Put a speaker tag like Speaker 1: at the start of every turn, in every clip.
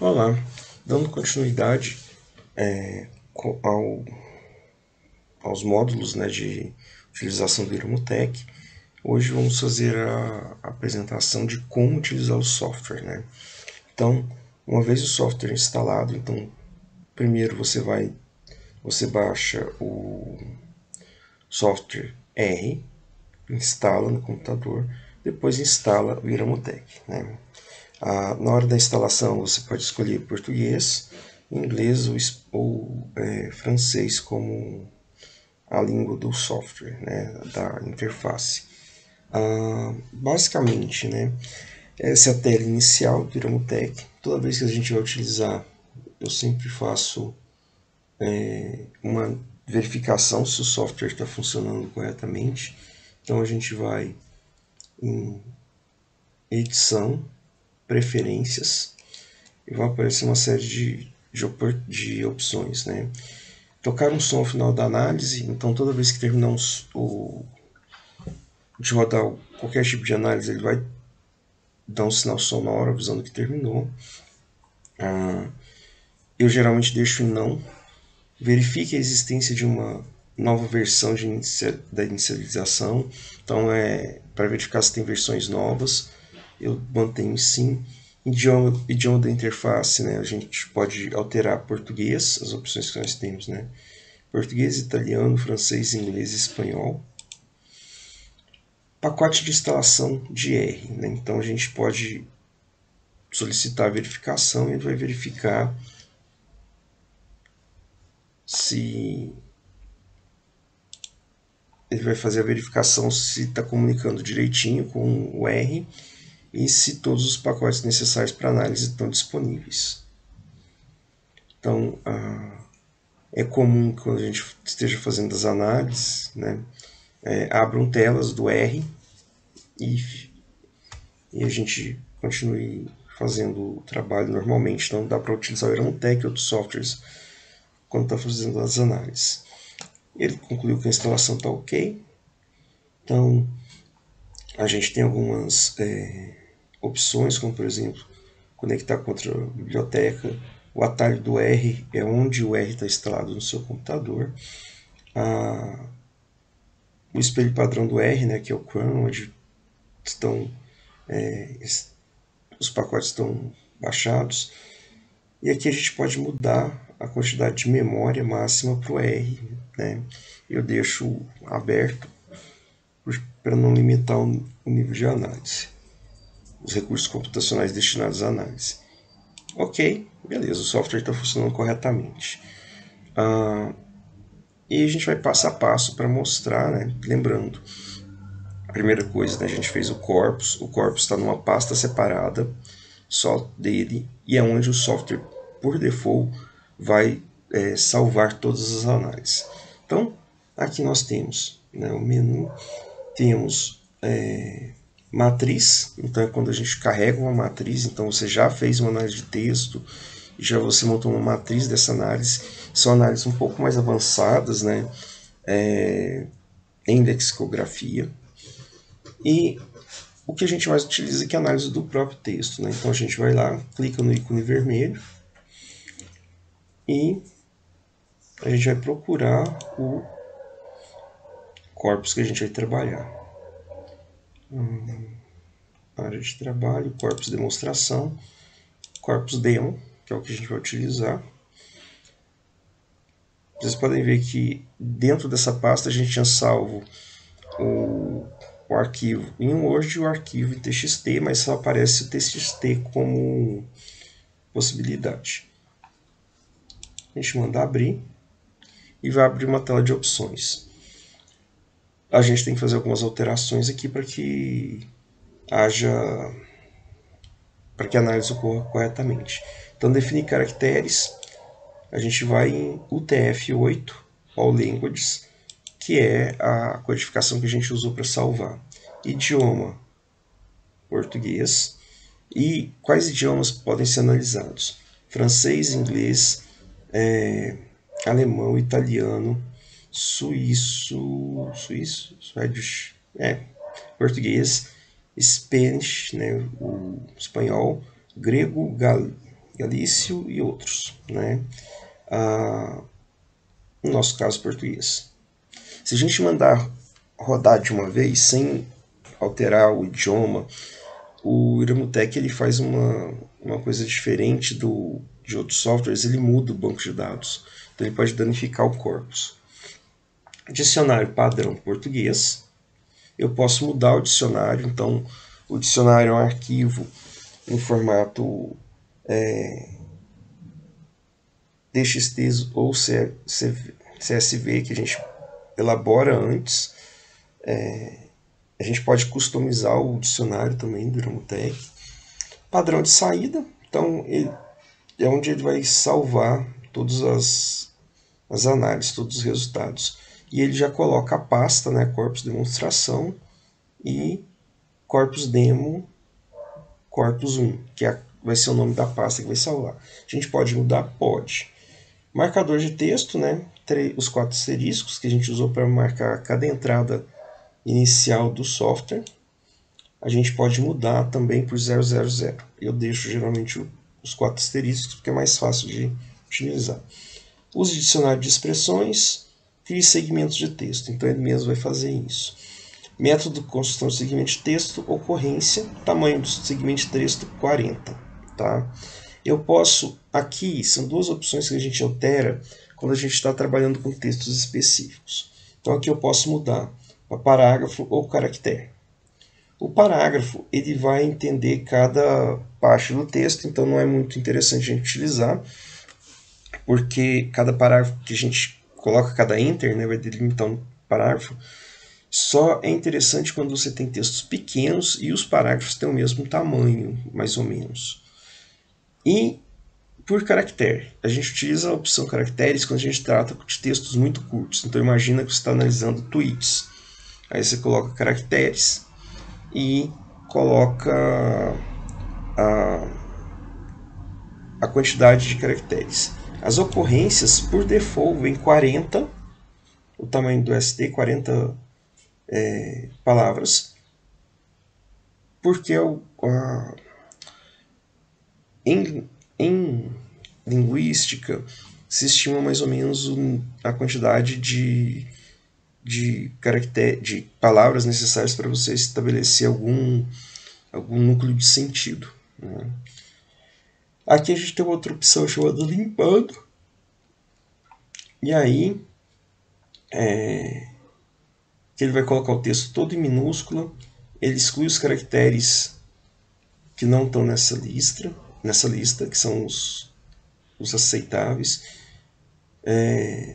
Speaker 1: Olá, dando continuidade aos módulos, né, de utilização do Iramutec, hoje vamos fazer a apresentação de como utilizar o software, né? Então, uma vez o software instalado, então primeiro você baixa o software R, instala no computador, depois instala o Iramutec, né? Na hora da instalação você pode escolher português, inglês ou francês como a língua do software, né, da interface. Basicamente, né, essa é a tela inicial do Iramutec. Toda vez que a gente vai utilizar, eu sempre faço uma verificação se o software está funcionando corretamente. Então a gente vai em edição, preferências, e vai aparecer uma série de opções, né? Tocar um som ao final da análise, então toda vez que terminar de rodar qualquer tipo de análise, ele vai dar um sinal sonoro avisando que terminou. Eu geralmente deixo em não. Verifique a existência de uma nova versão da inicialização. Então, para verificar se tem versões novas, eu mantenho sim. Idioma da interface, né? A gente pode alterar português, as opções que nós temos, né? Português, italiano, francês, inglês e espanhol. Pacote de instalação de R, né? Então a gente pode solicitar a verificação e ele vai verificar se ele vai fazer a verificação se está comunicando direitinho com o R e se todos os pacotes necessários para análise estão disponíveis. Então, é comum que quando a gente esteja fazendo as análises, né, abram telas do R e a gente continue fazendo o trabalho normalmente. Então, dá para utilizar o Iramutec e outros softwares quando está fazendo as análises. Ele concluiu que a instalação está ok. Então, a gente tem algumas opções, como por exemplo, conectar com outra biblioteca. O atalho do R é onde o R está instalado no seu computador. O espelho padrão do R, né, que é o CRUN, onde estão, os pacotes estão baixados. E aqui a gente pode mudar a quantidade de memória máxima para o R. Né? Eu deixo aberto para não limitar o nível de análise, os recursos computacionais destinados à análise. Ok, beleza, o software está funcionando corretamente. E a gente vai passo a passo para mostrar, né? Lembrando, a primeira coisa, né, a gente fez o corpus está numa pasta separada, só dele, e é onde o software, por default, vai salvar todas as análises. Então, aqui nós temos, né, o menu, temos matriz, então é quando a gente carrega uma matriz, então você já fez uma análise de texto, já você montou uma matriz dessa análise, são análises um pouco mais avançadas, né, em lexicografia, e o que a gente mais utiliza aqui é a análise do próprio texto, né, então a gente vai lá, clica no ícone vermelho, e a gente vai procurar o corpus que a gente vai trabalhar. Área de trabalho, corpus demonstração, corpus demo, que é o que a gente vai utilizar. Vocês podem ver que dentro dessa pasta a gente tinha salvo o arquivo em Word e o arquivo em TXT, mas só aparece o TXT como possibilidade. A gente manda abrir e vai abrir uma tela de opções. A gente tem que fazer algumas alterações aqui para que a análise ocorra corretamente. Então, definir caracteres, a gente vai em UTF-8, All Languages, que é a codificação que a gente usou para salvar. Idioma, português. E quais idiomas podem ser analisados? Francês, inglês, alemão, italiano, Swedish, português, Spanish, né, o espanhol, grego, Galício e outros, né? No nosso caso, português. Se a gente mandar rodar de uma vez, sem alterar o idioma, o Iramutec ele faz uma coisa diferente de outros softwares, ele muda o banco de dados. Então ele pode danificar o corpus. Dicionário padrão português. Eu posso mudar o dicionário, então o dicionário é um arquivo em formato TXT ou CSV que a gente elabora antes. A gente pode customizar o dicionário também do Iramutec. Padrão de saída, então é onde ele vai salvar todas as análises, todos os resultados. E ele já coloca a pasta, né, corpus demonstração e corpus demo, corpus 1, que vai ser o nome da pasta que vai salvar. A gente pode mudar? Pode. Marcador de texto, né, os 4 asteriscos que a gente usou para marcar cada entrada inicial do software. A gente pode mudar também por 000. Eu deixo geralmente os 4 asteriscos porque é mais fácil de utilizar. Use dicionário de expressões, crie segmentos de texto. Então ele mesmo vai fazer isso. Método de construção de segmento de texto, ocorrência, tamanho do segmento de texto 40. Tá? Eu posso, aqui são 2 opções que a gente altera quando a gente está trabalhando com textos específicos. Então aqui eu posso mudar para parágrafo ou caractere. O parágrafo ele vai entender cada parte do texto, então não é muito interessante a gente utilizar, porque cada parágrafo que a gente coloca, cada enter, né, vai delimitar um parágrafo. Só é interessante quando você tem textos pequenos e os parágrafos têm o mesmo tamanho, mais ou menos. E por caractere, a gente utiliza a opção caracteres quando a gente trata de textos muito curtos. Então imagina que você está analisando tweets. Aí você coloca caracteres e coloca a quantidade de caracteres. As ocorrências, por default, vem 40, o tamanho do ST, 40 palavras, porque em linguística se estima mais ou menos a quantidade de palavras necessárias para você estabelecer algum núcleo de sentido. Né? Aqui a gente tem outra opção chamada limpando. E aí que ele vai colocar o texto todo em minúscula, ele exclui os caracteres que não estão nessa lista, que são os aceitáveis,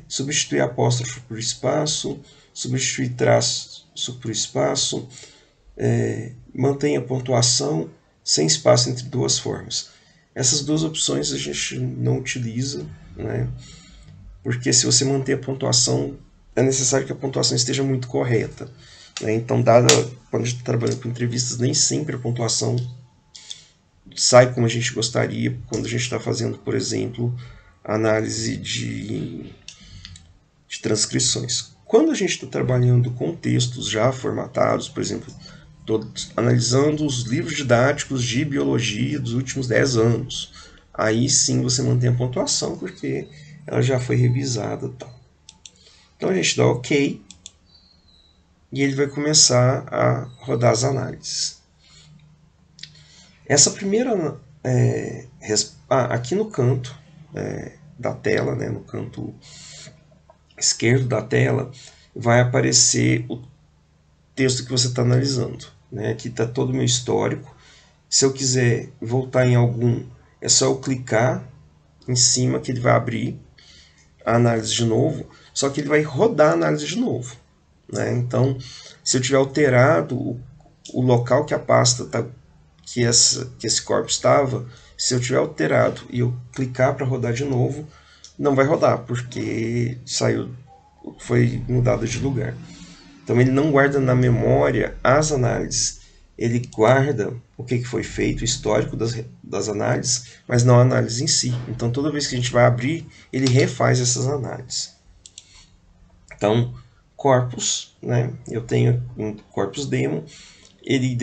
Speaker 1: substituir apóstrofo por espaço, substituir traço por espaço, mantém a pontuação sem espaço entre 2 formas. Essas 2 opções a gente não utiliza, né? Porque se você manter a pontuação, é necessário que a pontuação esteja muito correta. Né? Então, quando a gente está trabalhando com entrevistas, nem sempre a pontuação sai como a gente gostaria, quando a gente está fazendo, por exemplo, análise de transcrições. Quando a gente está trabalhando com textos já formatados, por exemplo, estou analisando os livros didáticos de biologia dos últimos 10 anos, aí sim você mantém a pontuação, porque ela já foi revisada. Tá? Então a gente dá OK e ele vai começar a rodar as análises. Essa primeira, aqui no canto da tela, né, no canto esquerdo da tela, vai aparecer o texto que você está analisando. Né? Aqui está todo o meu histórico. Se eu quiser voltar em algum, é só eu clicar em cima que ele vai abrir a análise de novo, só que ele vai rodar a análise de novo. Né? Então, se eu tiver alterado o local que a pasta que esse corpo estava, se eu tiver alterado e eu clicar para rodar de novo, não vai rodar, porque foi mudado de lugar. Então ele não guarda na memória as análises, ele guarda o que foi feito, o histórico das análises, mas não a análise em si. Então toda vez que a gente vai abrir, ele refaz essas análises. Então, corpus, né? Eu tenho um corpus demo, ele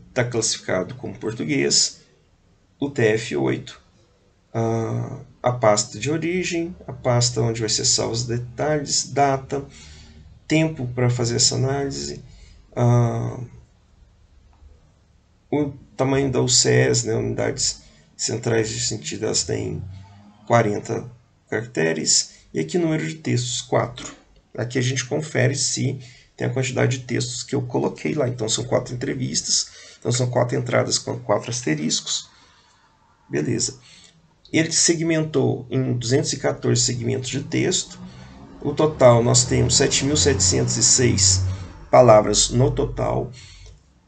Speaker 1: está classificado como português, o TF8, a pasta de origem, a pasta onde vai ser salvo os detalhes, data, tempo para fazer essa análise, o tamanho da UCS, né, unidades centrais de sentido, elas têm 40 caracteres, e aqui número de textos, 4. Aqui a gente confere se tem a quantidade de textos que eu coloquei lá. Então são 4 entrevistas, então são 4 entradas com 4 asteriscos. Beleza. Ele segmentou em 214 segmentos de texto. O total nós temos 7.706 palavras no total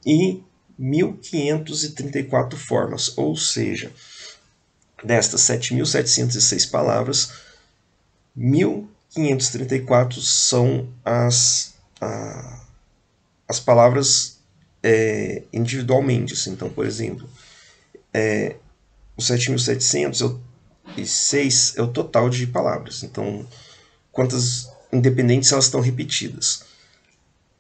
Speaker 1: e 1.534 formas, ou seja, destas 7.706 palavras, 1.534 são as palavras individualmente. Assim. Então, por exemplo, os 7.706 é o total de palavras. Então, quantas independentes elas estão repetidas.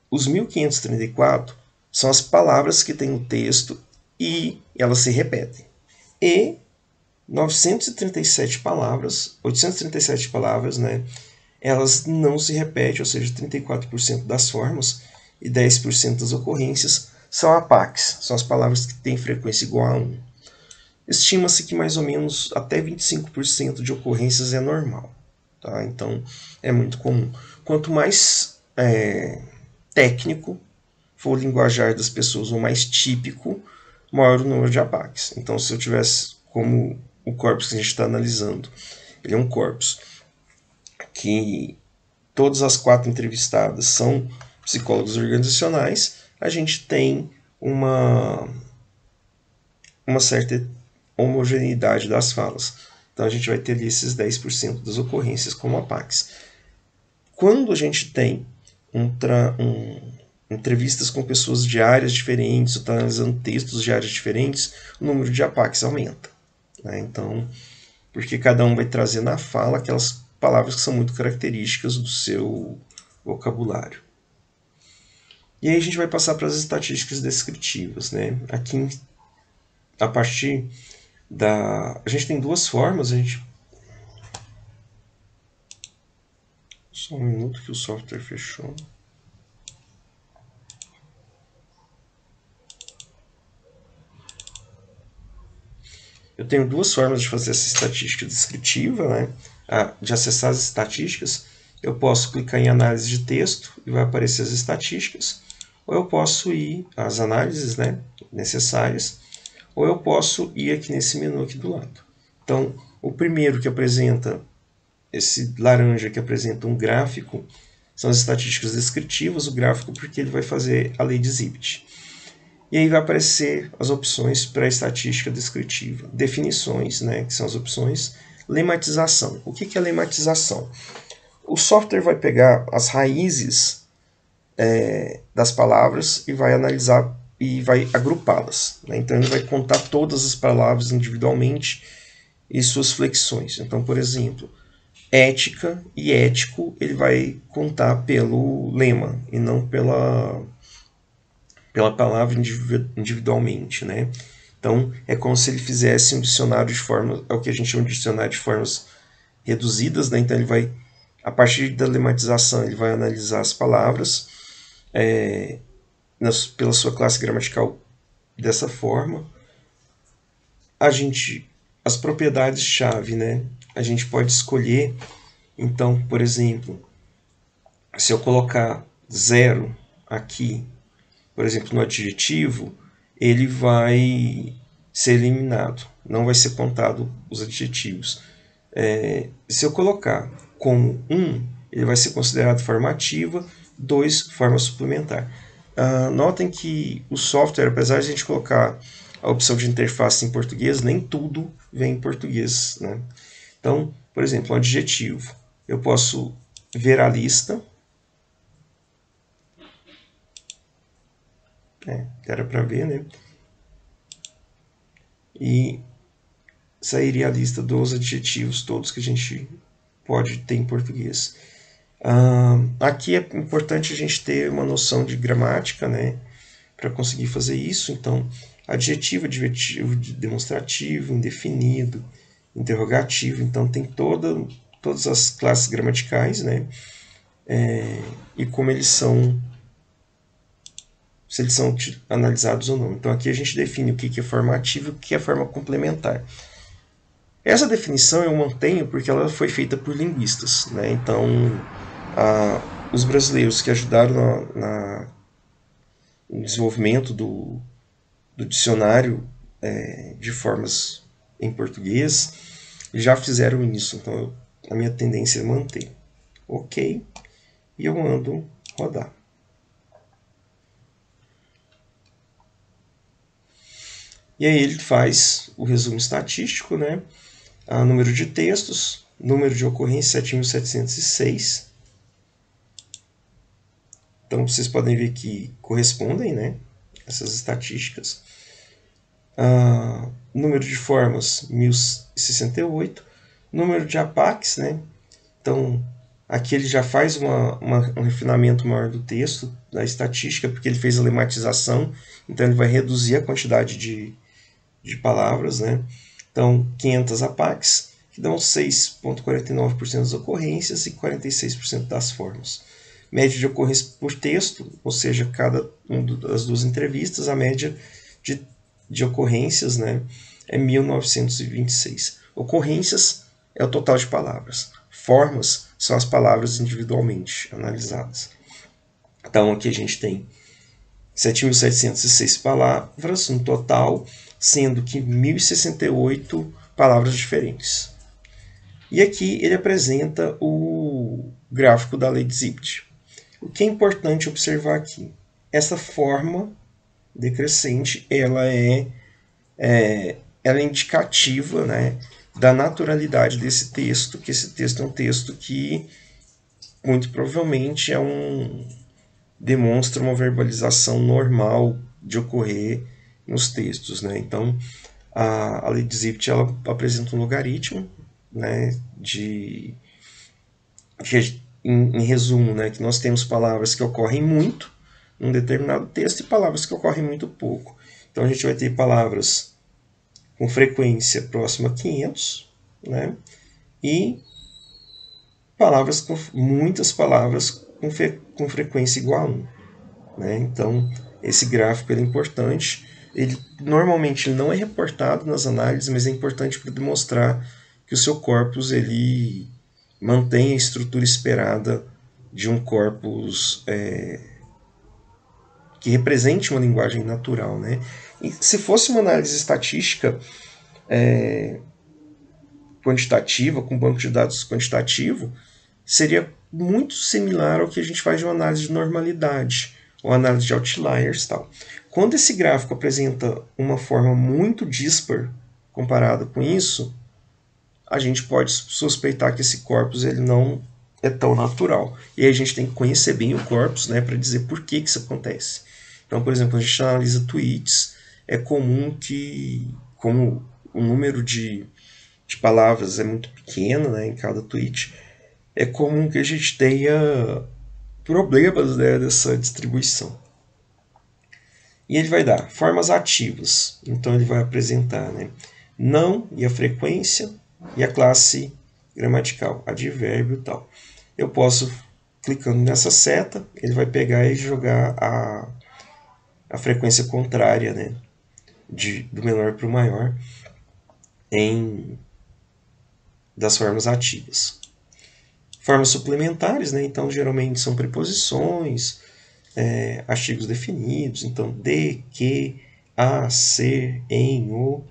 Speaker 1: Os 1.534 são as palavras que têm o texto e elas se repetem. E 937 palavras, 837 palavras, né, elas não se repetem, ou seja, 34% das formas e 10% das ocorrências são APACs, são as palavras que têm frequência igual a 1. Estima-se que mais ou menos até 25% de ocorrências é normal. Tá? Então, é muito comum. Quanto mais técnico for o linguajar das pessoas, ou mais típico, maior o número de APACs. Então, se eu tivesse como o corpus que a gente está analisando, ele é um corpus que todas as 4 entrevistadas são psicólogos organizacionais, a gente tem uma certa homogeneidade das falas. Então a gente vai ter ali esses 10% das ocorrências como APACs. Quando a gente tem entrevistas com pessoas de áreas diferentes, ou está analisando textos de áreas diferentes, o número de APACs aumenta. Né? Então, porque cada um vai trazer na fala aquelas palavras que são muito características do seu vocabulário. E aí a gente vai passar para as estatísticas descritivas. Né? Aqui, a partir da... A gente tem 2 formas, a gente... Só um minuto que o software fechou. Eu tenho 2 formas de fazer essa estatística descritiva, né? De acessar as estatísticas. Eu posso clicar em análise de texto e vai aparecer as estatísticas, ou eu posso ir às análises, né, necessárias, ou eu posso ir aqui nesse menu aqui do lado. Então, o primeiro que apresenta, esse laranja que apresenta um gráfico, são as estatísticas descritivas, o gráfico porque ele vai fazer a lei de Zibit. E aí vai aparecer as opções para a estatística descritiva. Definições, né, que são as opções. Lematização. O que é lematização? O software vai pegar as raízes das palavras e vai analisar e vai agrupá-las. Né? Então ele vai contar todas as palavras individualmente e suas flexões. Então, por exemplo, ética e ético ele vai contar pelo lema e não pela palavra individualmente, né? Então, é como se ele fizesse um dicionário de formas, é o que a gente chama de dicionário de formas reduzidas, né? Então, ele vai, a partir da lematização, ele vai analisar as palavras pela sua classe gramatical dessa forma. As propriedades-chave, né? A gente pode escolher, então, por exemplo, se eu colocar 0 aqui, por exemplo, no adjetivo, ele vai ser eliminado, não vai ser contado os adjetivos. Se eu colocar como 1, ele vai ser considerado forma ativa, 2, forma suplementar. Notem que o software, apesar de a gente colocar a opção de interface em português, nem tudo vem em português. Né? Então, por exemplo, um adjetivo. Eu posso ver a lista. Era para ver, né? E sairia a lista dos adjetivos todos que a gente pode ter em português. Aqui é importante a gente ter uma noção de gramática, né? Para conseguir fazer isso. Então, adjetivo, demonstrativo, indefinido, interrogativo, então tem todas as classes gramaticais, né? E como eles são, se eles são analisados ou não. Então aqui a gente define o que é forma ativa e o que é forma complementar. Essa definição eu mantenho porque ela foi feita por linguistas, né? Então os brasileiros que ajudaram no desenvolvimento do dicionário de formas em português já fizeram isso, então a minha tendência é manter. Ok, e eu mando rodar. E aí ele faz o resumo estatístico, né? Número de textos, número de ocorrência 7.706. Então vocês podem ver que correspondem, né? Essas estatísticas. Número de formas 1068. Número de APACs, né? Então aqui ele já faz um refinamento maior do texto, da estatística, porque ele fez a lematização, então ele vai reduzir a quantidade de palavras, né? Então 500 APACs, que dão 6,49% das ocorrências e 46% das formas. Média de ocorrência por texto, ou seja, cada uma das duas entrevistas, a média de ocorrências, né, é 1926. Ocorrências é o total de palavras. Formas são as palavras individualmente analisadas. Então aqui a gente tem 7.706 palavras no total, sendo que 1.068 palavras diferentes. E aqui ele apresenta o gráfico da lei de Zipf. O que é importante observar aqui? Essa forma decrescente ela é indicativa, né, da naturalidade desse texto, que esse texto é um texto que muito provavelmente demonstra uma verbalização normal de ocorrer nos textos, né? Então a lei de Zipf ela apresenta um logaritmo, né, em resumo, né, que nós temos palavras que ocorrem muito num determinado texto e palavras que ocorrem muito pouco. Então a gente vai ter palavras com frequência próxima a 500, né, e muitas palavras com frequência igual a 1. Né? Então esse gráfico é importante. Ele normalmente não é reportado nas análises, mas é importante para demonstrar que o seu corpus ele mantém a estrutura esperada de um corpus que represente uma linguagem natural. Né? E se fosse uma análise estatística quantitativa, com banco de dados quantitativo, seria muito similar ao que a gente faz de uma análise de normalidade, ou análise de outliers. Tal. Quando esse gráfico apresenta uma forma muito dispar comparada com isso, a gente pode suspeitar que esse corpus ele não é tão natural. E aí a gente tem que conhecer bem o corpus, né, para dizer por que isso acontece. Então, por exemplo, a gente analisa tweets, é comum que, como o número de palavras é muito pequeno, né, em cada tweet, é comum que a gente tenha problemas, né, dessa distribuição. E ele vai dar formas ativas. Então ele vai apresentar, né, não e a frequência e a classe gramatical, advérbio e tal. Eu posso, clicando nessa seta, ele vai pegar e jogar a frequência contrária, né, do menor para o maior das formas ativas. Formas suplementares, né, então geralmente são preposições, artigos definidos, então de, que, a, ser, em, o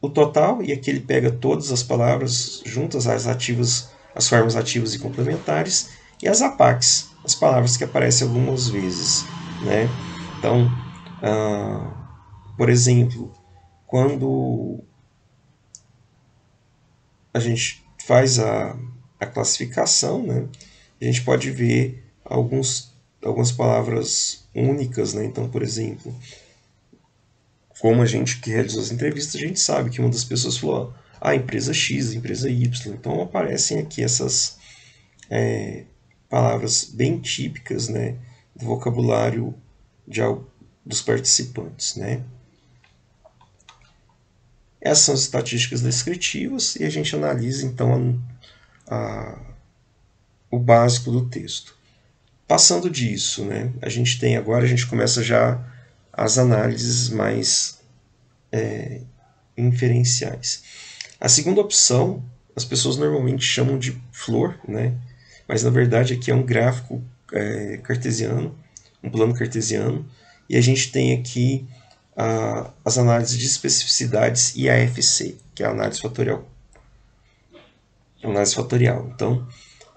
Speaker 1: total, e aqui ele pega todas as palavras juntas, as formas ativas e complementares, e as APACs, as palavras que aparecem algumas vezes. Né? Então, por exemplo, quando a gente faz a classificação, né, a gente pode ver algumas palavras únicas. Né? Então, por exemplo, como a gente que realizou as entrevistas, a gente sabe que uma das pessoas falou empresa X, empresa Y. Então aparecem aqui essas palavras bem típicas, né, do vocabulário dos participantes. Né? Essas são as estatísticas descritivas e a gente analisa então o básico do texto. Passando disso, né, a gente começa já as análises mais inferenciais. A segunda opção, as pessoas normalmente chamam de flor, né, mas na verdade aqui é um gráfico cartesiano, um plano cartesiano, e a gente tem aqui as análises de especificidades e a AFC, que é a análise fatorial. Então,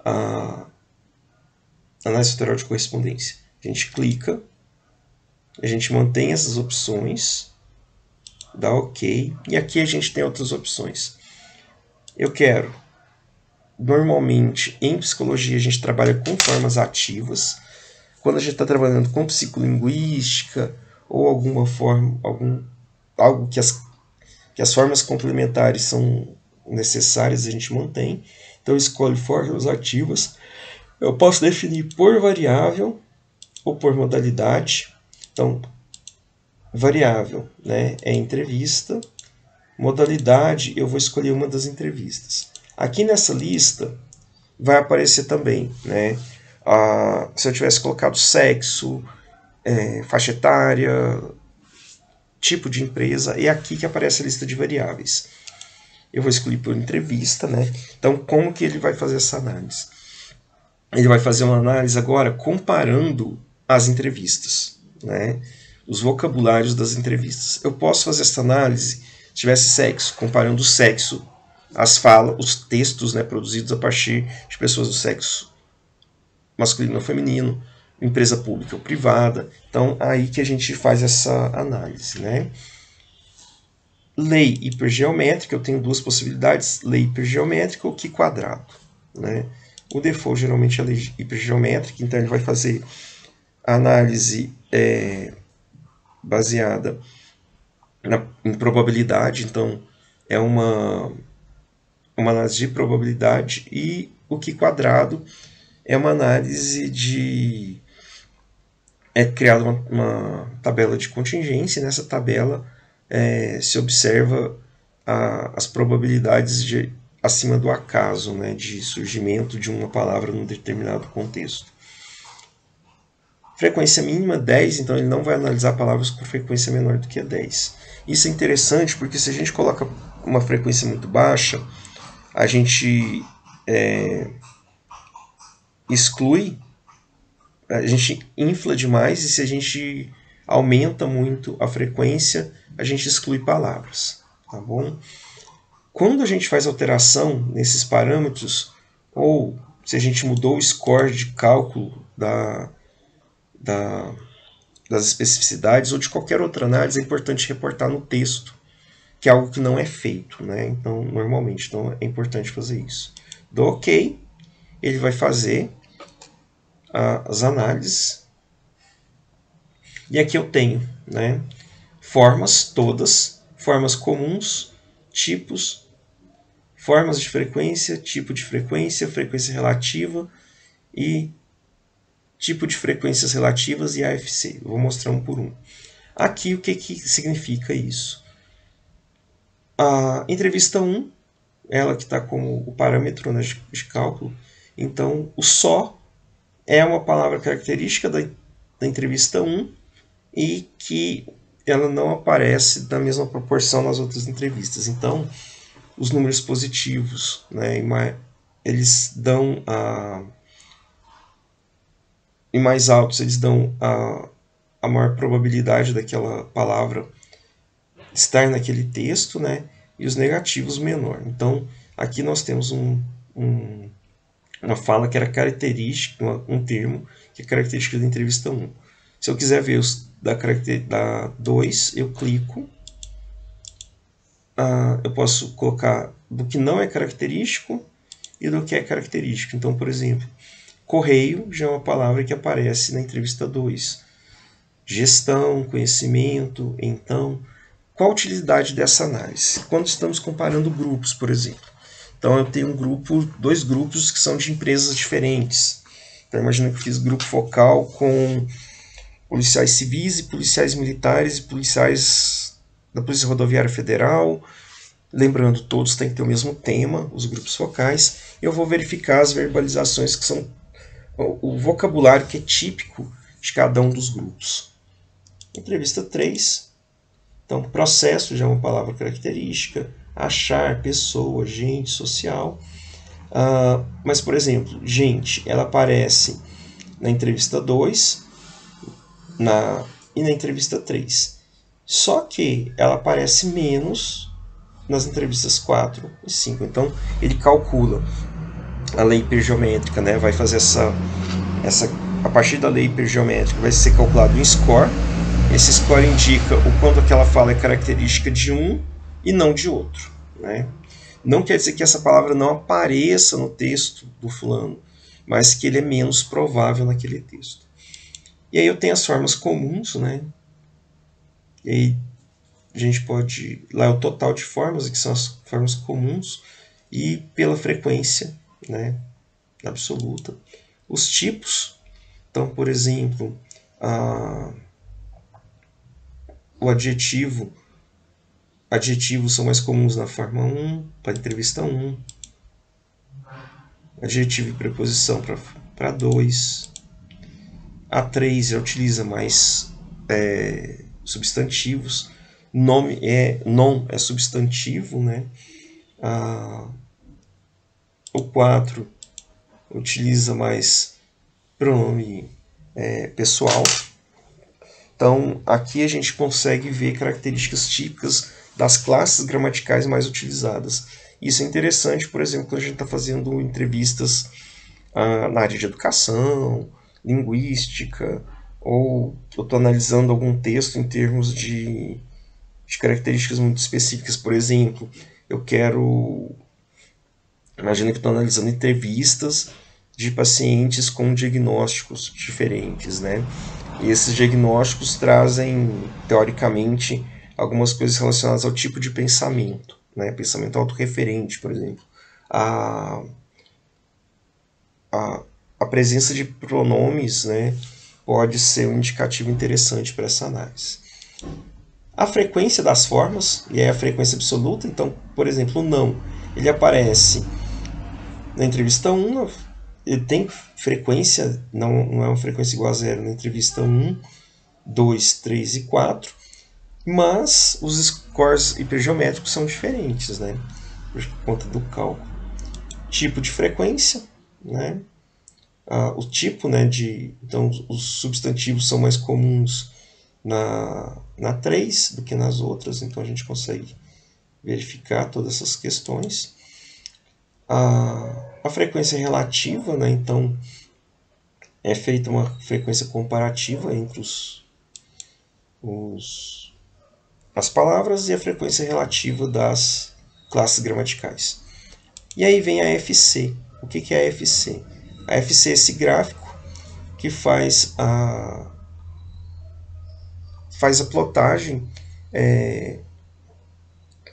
Speaker 1: a análise fatorial de correspondência. A gente clica, a gente mantém essas opções, dá OK, e aqui a gente tem outras opções. Eu quero, normalmente, em psicologia, a gente trabalha com formas ativas. Quando a gente está trabalhando com psicolinguística ou alguma forma, algo que as formas complementares são necessárias, a gente mantém. Então, eu escolho formas ativas. Eu posso definir por variável ou por modalidade. Então, variável, né, é entrevista. Modalidade, eu vou escolher uma das entrevistas. Aqui nessa lista vai aparecer também, né, se eu tivesse colocado sexo, faixa etária, tipo de empresa, é aqui que aparece a lista de variáveis. Eu vou excluir por entrevista, né? Então, como que ele vai fazer essa análise? Ele vai fazer uma análise agora comparando as entrevistas, né? Os vocabulários das entrevistas. Eu posso fazer essa análise se tivesse sexo, comparando o sexo, as falas, os textos, né, produzidos a partir de pessoas do sexo masculino ou feminino, empresa pública ou privada. Então, aí que a gente faz essa análise, né? Lei hipergeométrica, eu tenho duas possibilidades, lei hipergeométrica ou Q quadrado, né? O default geralmente é a lei hipergeométrica, então ele vai fazer a análise baseada em probabilidade, então é uma análise de probabilidade, e o Q quadrado é uma análise de... É criada uma tabela de contingência, e nessa tabela se observa as probabilidades acima do acaso, né, de surgimento de uma palavra num determinado contexto. Frequência mínima 10, então ele não vai analisar palavras com frequência menor do que 10. Isso é interessante porque se a gente coloca uma frequência muito baixa, a gente exclui, a gente infla demais, e se a gente aumenta muito a frequência, a gente exclui palavras, tá bom? Quando a gente faz alteração nesses parâmetros, ou se a gente mudou o score de cálculo das especificidades ou de qualquer outra análise, é importante reportar no texto, que é algo que não é feito, né? Então, normalmente, então é importante fazer isso. Dou OK, ele vai fazer as análises, e aqui eu tenho, né, formas todas, formas comuns, tipos, formas de frequência, tipo de frequência, frequência relativa e tipo de frequências relativas e AFC. Eu vou mostrar um por um. Aqui o que significa isso? A entrevista 1, ela que está como o parâmetro, né, de cálculo, então o só é uma palavra característica da entrevista 1 e que ela não aparece na mesma proporção nas outras entrevistas. Então, os números positivos, né, eles dão e mais altos, eles dão a maior probabilidade daquela palavra estar naquele texto, né, e os negativos menor. Então, aqui nós temos uma fala que era característica, um termo que é característica da entrevista 1. Se eu quiser ver os da 2, eu clico. Eu posso colocar do que não é característico e do que é característico. Então, por exemplo, correio já é uma palavra que aparece na entrevista 2. Gestão, conhecimento, então. Qual a utilidade dessa análise? Quando estamos comparando grupos, por exemplo. Então, eu tenho dois grupos que são de empresas diferentes. Então, imagina que eu fiz grupo focal com policiais civis e policiais militares e policiais da Polícia Rodoviária Federal Lembrando, todos têm que ter o mesmo tema, os grupos focais. Eu vou verificar as verbalizações que são o vocabulário que é típico de cada um dos grupos. Entrevista 3. Então, processo já é uma palavra característica. Achar, pessoa, gente, social. Mas, por exemplo, gente, ela aparece na entrevista 2 e na entrevista 3. Só que ela aparece menos nas entrevistas 4 e 5. Então, ele calcula a lei hipergeométrica, né? Vai fazer a partir da lei hipergeométrica vai ser calculado um score. Esse score indica o quanto aquela fala é característica de um e não de outro, né? Não quer dizer que essa palavra não apareça no texto do fulano, mas que ele é menos provável naquele texto. E aí eu tenho as formas comuns, né? E aí a gente pode... Lá é o total de formas, que são as formas comuns, e pela frequência, né, absoluta. Os tipos, então, por exemplo, o adjetivo. Adjetivos são mais comuns na forma 1, para a entrevista 1. Adjetivo e preposição para 2. A 3 já utiliza mais substantivos. Nome non é substantivo, né? O 4 utiliza mais pronome pessoal. Então, aqui a gente consegue ver características típicas das classes gramaticais mais utilizadas. Isso é interessante, por exemplo, quando a gente está fazendo entrevistas na área de educação, linguística, ou eu estou analisando algum texto em termos de características muito específicas. Por exemplo, eu quero... Imagina que estou analisando entrevistas de pacientes com diagnósticos diferentes, né? E esses diagnósticos trazem, teoricamente, algumas coisas relacionadas ao tipo de pensamento, né? Pensamento autorreferente, por exemplo. A presença de pronomes, né, pode ser um indicativo interessante para essa análise. A frequência das formas, e é a frequência absoluta. Então, por exemplo, o não, ele aparece na entrevista 1, ele tem frequência, não é uma frequência igual a zero na entrevista 1, 2, 3 e 4, mas os scores hipergeométricos são diferentes, né, por conta do cálculo. Tipo de frequência, né, o tipo, né, então os substantivos são mais comuns na 3 do que nas outras, então a gente consegue verificar todas essas questões. A frequência relativa, né, então é feita uma frequência comparativa entre as palavras e a frequência relativa das classes gramaticais. E aí vem a FC. O que é a FC? A FC é esse gráfico que faz a plotagem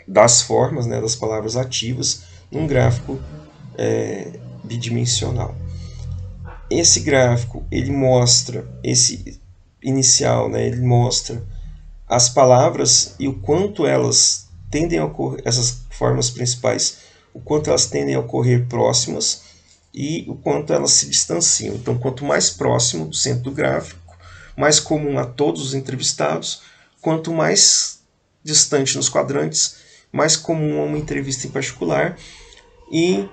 Speaker 1: das formas, né, das palavras ativas num gráfico bidimensional. Esse gráfico, ele mostra, esse inicial, né, ele mostra as palavras e o quanto elas tendem a ocorrer, essas formas principais, o quanto elas tendem a ocorrer próximas e o quanto elas se distanciam. Então, quanto mais próximo do centro do gráfico, mais comum a todos os entrevistados, quanto mais distante nos quadrantes, mais comum a uma entrevista em particular, e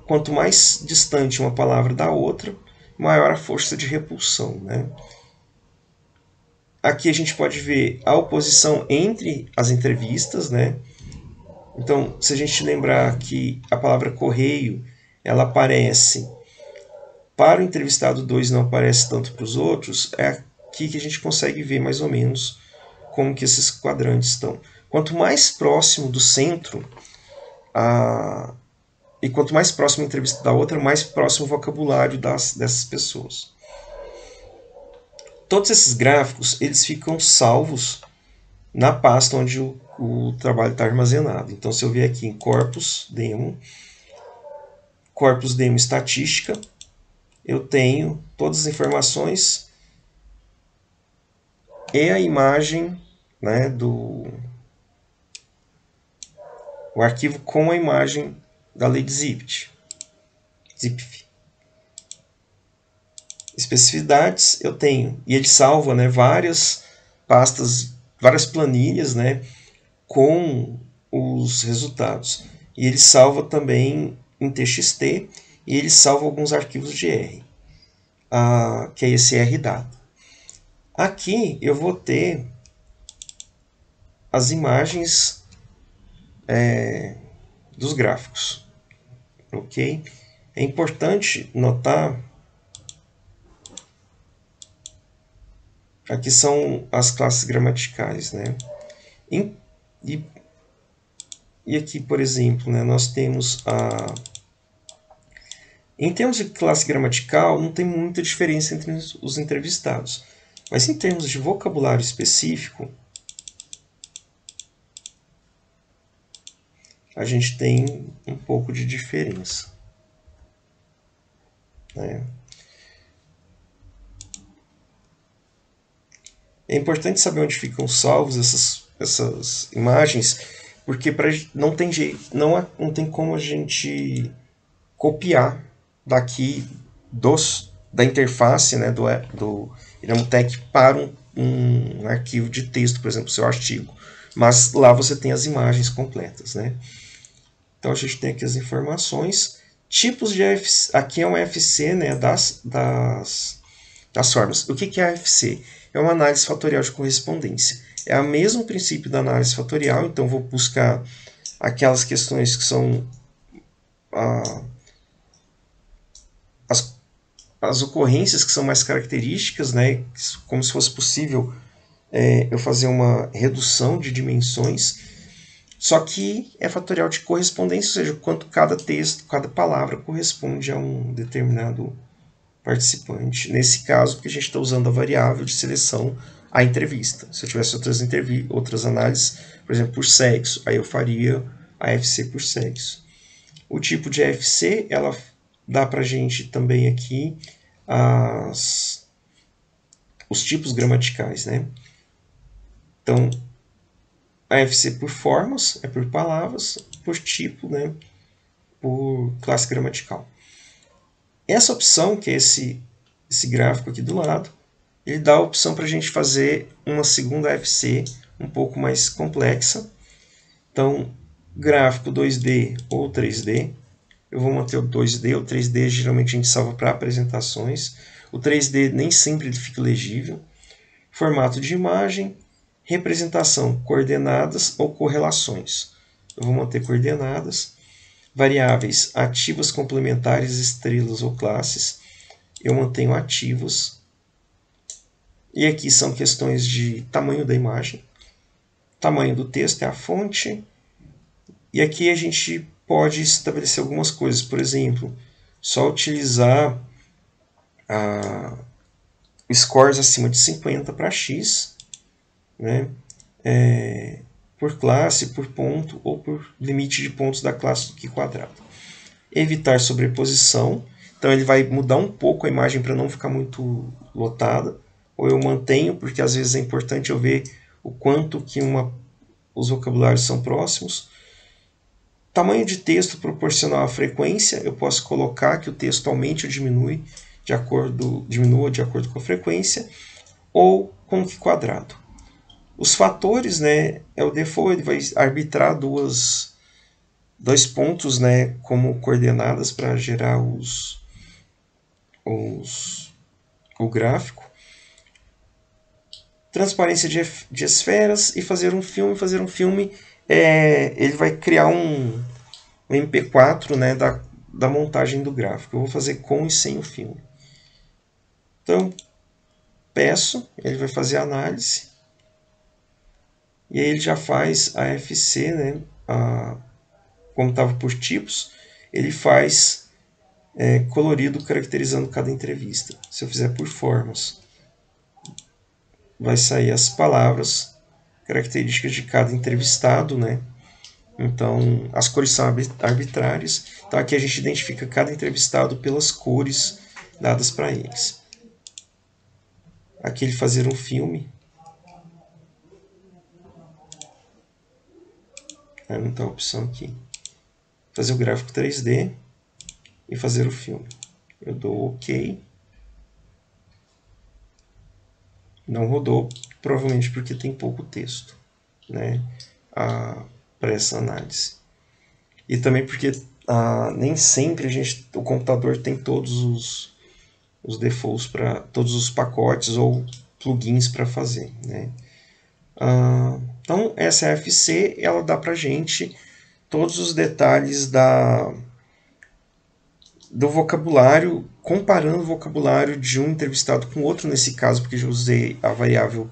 Speaker 1: quanto mais distante uma palavra da outra, maior a força de repulsão, né? Aqui a gente pode ver a oposição entre as entrevistas, né? Então, se a gente lembrar que a palavra correio, ela aparece para o entrevistado 2 e não aparece tanto para os outros, é aqui que a gente consegue ver mais ou menos como que esses quadrantes estão. Quanto mais próximo do centro, e quanto mais próximo a entrevista da outra, mais próximo o vocabulário dessas pessoas. Todos esses gráficos, eles ficam salvos na pasta onde o trabalho está armazenado. Então, se eu vier aqui em Corpus Demo Estatística, eu tenho todas as informações e a imagem, né, o arquivo com a imagem da Lady Zipf. Especificidades eu tenho, e ele salva, né, várias pastas, várias planilhas, né, com os resultados. E ele salva também em TXT e ele salva alguns arquivos de R, que é esse RData. Aqui eu vou ter as imagens dos gráficos, ok? É importante notar, aqui são as classes gramaticais, né? E aqui, por exemplo, né, nós temos em termos de classe gramatical, não tem muita diferença entre os entrevistados. Mas em termos de vocabulário específico, a gente tem um pouco de diferença, né? É importante saber onde ficam salvos essas imagens, porque não tem jeito, não tem como a gente copiar daqui da interface, né, do Iramutec para um arquivo de texto, por exemplo, seu artigo. Mas lá você tem as imagens completas, né? Então a gente tem aqui as informações. Tipos de AFC, aqui é um AFC, né, das formas. O que é AFC? É uma análise fatorial de correspondência. É o mesmo princípio da análise fatorial, então vou buscar aquelas questões que são as ocorrências que são mais características, né, como se fosse possível eu fazer uma redução de dimensões, só que é fatorial de correspondência, ou seja, quanto cada texto, cada palavra corresponde a um determinado participante. Nesse caso, porque a gente está usando a variável de seleção a entrevista. Se eu tivesse outras análises, por exemplo, por sexo, aí eu faria a FC por sexo. O tipo de AFC, ela dá para a gente também aqui os tipos gramaticais, né? Então, AFC por formas, é por palavras, por tipo, né? Por classe gramatical. Essa opção, que é esse gráfico aqui do lado, ele dá a opção para a gente fazer uma segunda AFC um pouco mais complexa. Então, gráfico 2D ou 3D. Eu vou manter o 2D, o 3D geralmente a gente salva para apresentações. O 3D nem sempre ele fica legível. Formato de imagem, representação, coordenadas ou correlações. Eu vou manter coordenadas. Variáveis ativas, complementares, estrelas ou classes. Eu mantenho ativas. E aqui são questões de tamanho da imagem. Tamanho do texto é a fonte. E aqui a gente pode estabelecer algumas coisas. Por exemplo, só utilizar scores acima de 50 para X, né? Por classe, por ponto ou por limite de pontos da classe do Q quadrado. Evitar sobreposição. Então ele vai mudar um pouco a imagem para não ficar muito lotada. Ou eu mantenho, porque às vezes é importante eu ver o quanto que os vocabulários são próximos. Tamanho de texto proporcional à frequência. Eu posso colocar que o texto aumente ou diminua de acordo com a frequência. Ou com o Q quadrado. Os fatores, né, é o default, ele vai arbitrar dois pontos, né, como coordenadas para gerar o gráfico. Transparência de esferas e fazer um filme. Fazer um filme, ele vai criar um MP4, né, da montagem do gráfico. Eu vou fazer com e sem o filme. Então, peço, ele vai fazer a análise. E aí ele já faz a FC, né, como estava por tipos, ele faz colorido caracterizando cada entrevista. Se eu fizer por formas, vai sair as palavras características de cada entrevistado, né? Então, as cores são arbitrárias. Então, aqui a gente identifica cada entrevistado pelas cores dadas para eles. Aqui ele fazer um filme. Não está a opção aqui. Fazer o gráfico 3D e fazer o filme. Eu dou OK. Não rodou, provavelmente porque tem pouco texto, né, para essa análise. E também porque nem sempre o computador tem todos os defaults para todos os pacotes ou plugins para fazer, né? Então essa AFC ela dá para gente todos os detalhes do vocabulário, comparando o vocabulário de um entrevistado com outro nesse caso, porque eu usei a variável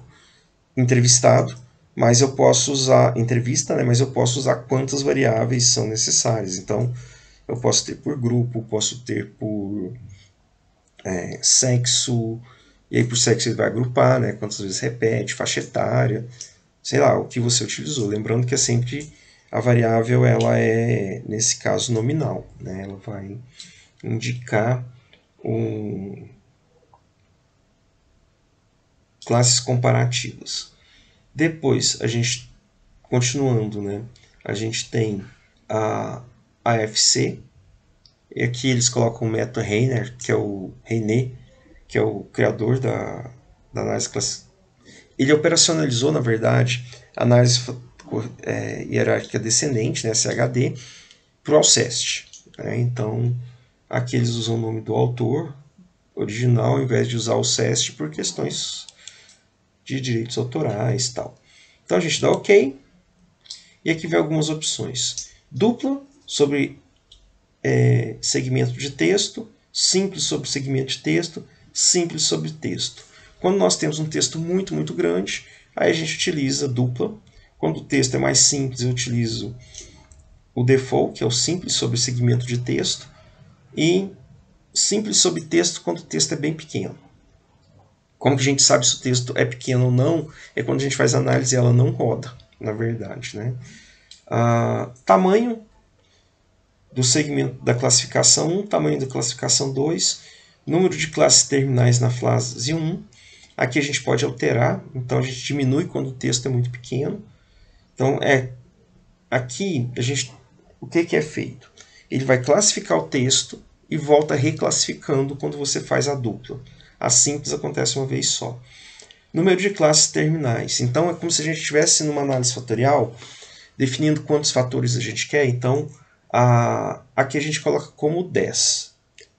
Speaker 1: entrevistado, mas eu posso usar entrevista, né? Mas eu posso usar quantas variáveis são necessárias. Então eu posso ter por grupo, posso ter por sexo, e aí por sexo ele vai agrupar, né? Quantas vezes repete, faixa etária, sei lá, o que você utilizou. Lembrando que é sempre a variável, ela é, nesse caso, nominal, né? Ela vai indicar classes comparativas. Depois, a gente, continuando, né? A gente tem a AFC, e aqui eles colocam o método Reiner, que é o criador da análise classificativa. Ele operacionalizou, na verdade, a análise hierárquica descendente, né, SHD, para o Alceste. Né? Então, aqui eles usam o nome do autor original, ao invés de usar o Alceste, por questões de direitos autorais e tal. Então, a gente dá OK. E aqui vem algumas opções. Dupla, sobre segmento de texto. Simples, sobre segmento de texto. Simples, sobre texto. Quando nós temos um texto muito, muito grande, aí a gente utiliza dupla. Quando o texto é mais simples, eu utilizo o default, que é o simples sobre segmento de texto, e simples sobre texto quando o texto é bem pequeno. Como que a gente sabe se o texto é pequeno ou não? É quando a gente faz a análise e ela não roda, na verdade. Né? Tamanho do segmento da classificação 1, tamanho da classificação 2, número de classes terminais na fase 1. Aqui a gente pode alterar, então a gente diminui quando o texto é muito pequeno. Então, aqui, o que é feito? Ele vai classificar o texto e volta reclassificando quando você faz a dupla. A simples acontece uma vez só. Número de classes terminais. Então, é como se a gente estivesse numa análise fatorial, definindo quantos fatores a gente quer. Então, aqui a gente coloca como 10.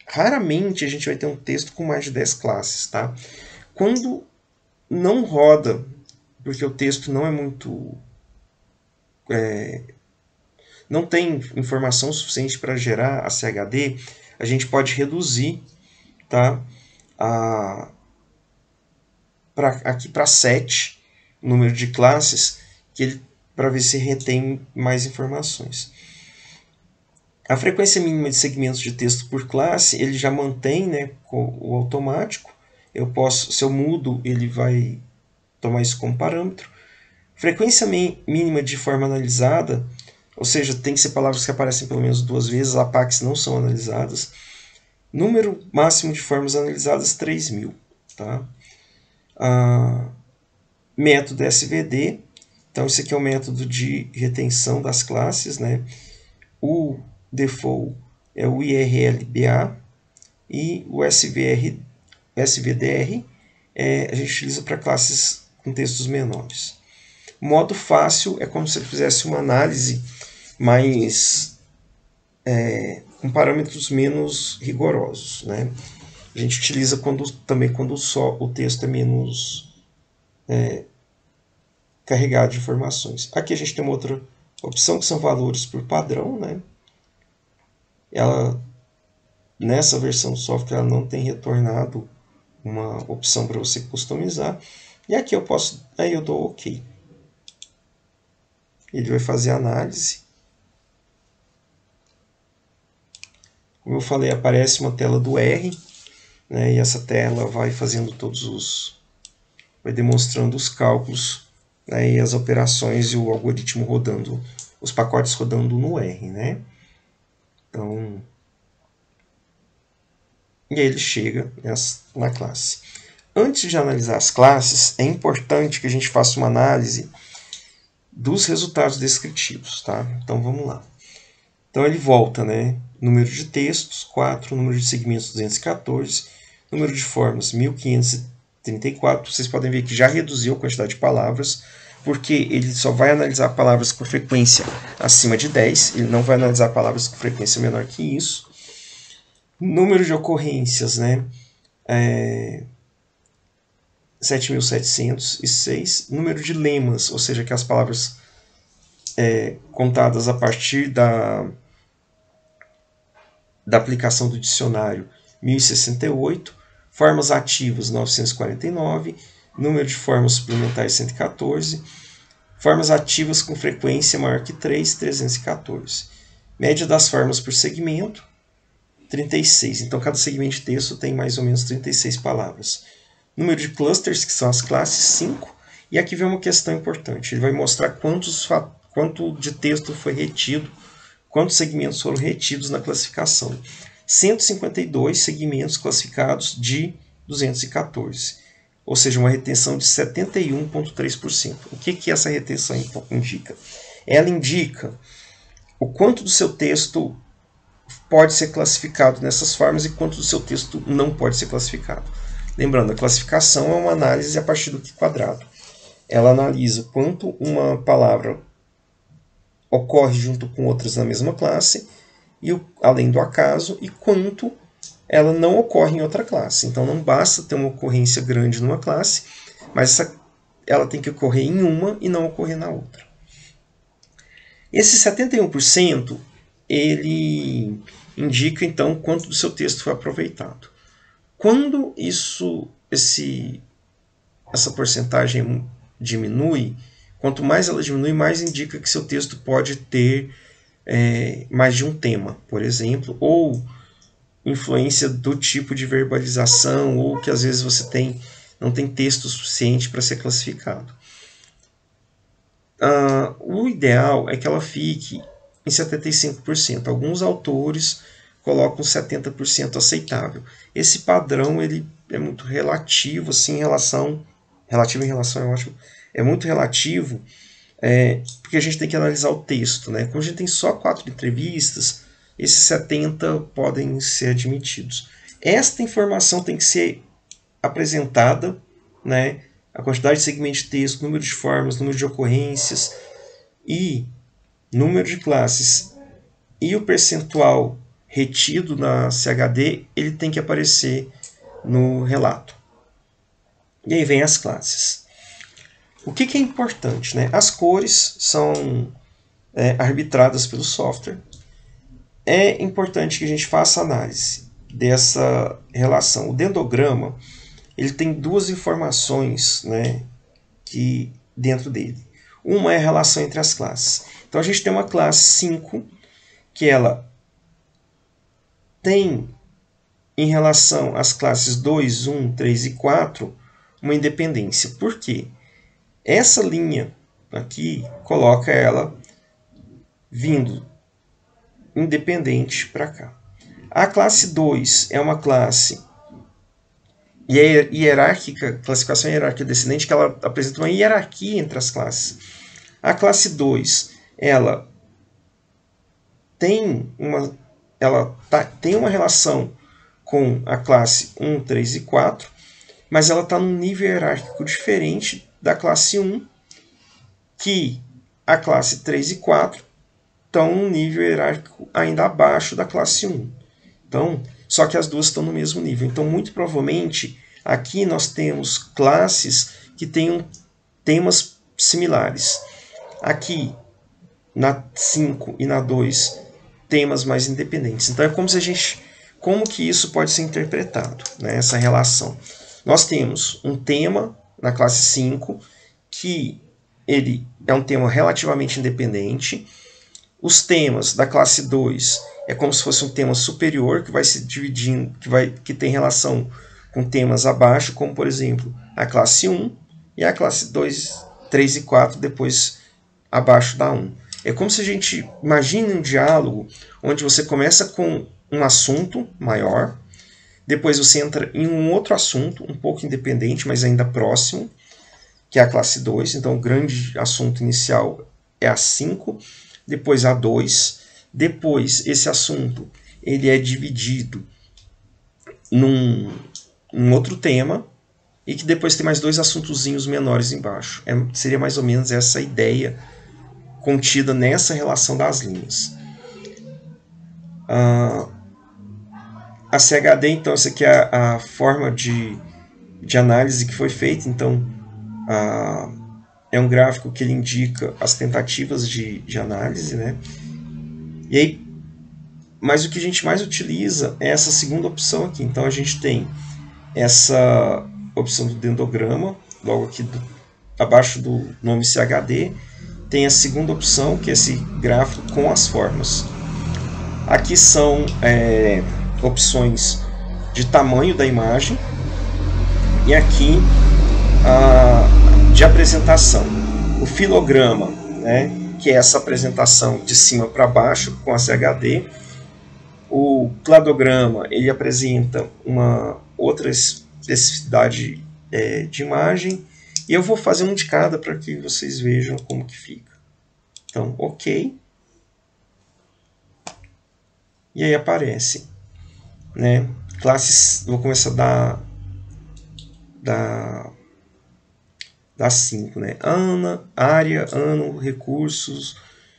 Speaker 1: Raramente a gente vai ter um texto com mais de 10 classes. Tá? Quando não roda, porque o texto não é muito... não tem informação suficiente para gerar a CHD, a gente pode reduzir, tá? Aqui para 7, o número de classes, para ver se retém mais informações. A frequência mínima de segmentos de texto por classe, ele já mantém, né, o automático. Se eu mudo, ele vai tomar isso como parâmetro. Frequência mínima de forma analisada, ou seja, tem que ser palavras que aparecem pelo menos 2 vezes, APACs não são analisadas. Número máximo de formas analisadas, 3.000. Tá? Método SVD, então esse aqui é o método de retenção das classes. Né? O default é o IRLBA e o SVDR a gente utiliza para classes com textos menores. Modo fácil é como se ele fizesse uma análise mais com parâmetros menos rigorosos. Né? A gente utiliza também quando só o texto é menos carregado de informações. Aqui a gente tem uma outra opção que são valores por padrão. Né? Nessa versão do software ela não tem retornado uma opção para você customizar. E aqui eu dou OK. Ele vai fazer a análise. Como eu falei, aparece uma tela do R, né, e essa tela vai fazendo vai demonstrando os cálculos, né, e as operações e o algoritmo rodando, os pacotes rodando no R. Né? Então, e aí ele chega na classe. Antes de analisar as classes, é importante que a gente faça uma análise dos resultados descritivos, tá? Então vamos lá. Então ele volta, né? Número de textos, 4, número de segmentos, 214, número de formas, 1534. Vocês podem ver que já reduziu a quantidade de palavras, porque ele só vai analisar palavras com frequência acima de 10, ele não vai analisar palavras com frequência menor que isso. Número de ocorrências, né? 7.706. Número de lemas, ou seja, que as palavras contadas a partir da aplicação do dicionário, 1068. Formas ativas, 949. Número de formas suplementares, 114. Formas ativas com frequência maior que 3, 314. Média das formas por segmento, 36. Então, cada segmento de texto tem mais ou menos 36 palavras. Número de clusters, que são as classes, 5. E aqui vem uma questão importante. Ele vai mostrar quanto de texto foi retido, quantos segmentos foram retidos na classificação. 152 segmentos classificados de 214. Ou seja, uma retenção de 71,3%. O que essa retenção indica? Ela indica o quanto do seu texto pode ser classificado nessas formas e quanto do seu texto não pode ser classificado. Lembrando, a classificação é uma análise a partir do quadrado. Ela analisa o quanto uma palavra ocorre junto com outras na mesma classe, e além do acaso, e quanto ela não ocorre em outra classe. Então não basta ter uma ocorrência grande numa classe, mas ela tem que ocorrer em uma e não ocorrer na outra. Esse 71%, ele indica então quanto do seu texto foi aproveitado. Quando essa porcentagem diminui, quanto mais ela diminui, mais indica que seu texto pode ter mais de um tema, por exemplo, ou influência do tipo de verbalização, ou que às vezes você não tem texto suficiente para ser classificado. O ideal é que ela fique em 75%. Alguns autores colocam 70% aceitável. Esse padrão ele é muito relativo, assim, relativo em relação é ótimo, é muito relativo, porque a gente tem que analisar o texto, né? Como a gente tem só 4 entrevistas, esses 70 podem ser admitidos. Esta informação tem que ser apresentada, né? A quantidade de segmentos de texto, número de formas, número de ocorrências e número de classes e o percentual retido na CHD, ele tem que aparecer no relato. E aí vem as classes. O que é importante, né? As cores são arbitradas pelo software. É importante que a gente faça análise dessa relação. O dendrograma ele tem 2 informações, né, dentro dele. Uma é a relação entre as classes. Então a gente tem uma classe 5 que ela tem em relação às classes 2, 1, 3 e 4 uma independência. Por quê? Essa linha aqui coloca ela vindo independente para cá. A classe 2 é uma classe hierárquica, classificação hierárquica descendente, que ela apresenta uma hierarquia entre as classes. A classe 2, ela tem uma relação com a classe 1, 3 e 4, mas ela está num nível hierárquico diferente da classe 1, que a classe 3 e 4 estão num nível hierárquico ainda abaixo da classe 1. Então, só que as duas estão no mesmo nível. Então, muito provavelmente, aqui nós temos classes que tenham temas similares. Aqui, na 5 e na 2, temas mais independentes. Então, é como que isso pode ser interpretado, né, essa relação. Nós temos um tema na classe 5, que ele é um tema relativamente independente. Os temas da classe 2 é como se fosse um tema superior, que vai se dividindo, que tem relação com temas abaixo, como, por exemplo, a classe 1 e a classe 2, 3 e 4, depois abaixo da 1. É como se a gente imagine um diálogo onde você começa com um assunto maior, depois você entra em um outro assunto, um pouco independente, mas ainda próximo, que é a classe 2. Então, o grande assunto inicial é A5, depois A2, depois esse assunto ele é dividido num outro tema, e que depois tem mais 2 assuntozinhos menores embaixo. Seria mais ou menos essa ideia contida nessa relação das linhas. A CHD, então, essa aqui é a forma de análise que foi feita. Então, é um gráfico que ele indica as tentativas de análise, né? E aí, mas o que a gente mais utiliza é essa segunda opção aqui. Então, a gente tem essa opção do dendrograma, logo aqui abaixo do nome CHD, tem a segunda opção, que é esse gráfico com as formas. Aqui são opções de tamanho da imagem, e aqui de apresentação. O filograma, né, que é essa apresentação de cima para baixo com a CHD. O cladograma, ele apresenta uma outra especificidade de imagem, e eu vou fazer um de cada para que vocês vejam como que fica. Então, ok. E aí aparece, né, classes. Vou começar da 5, né? Área, ano, recursos,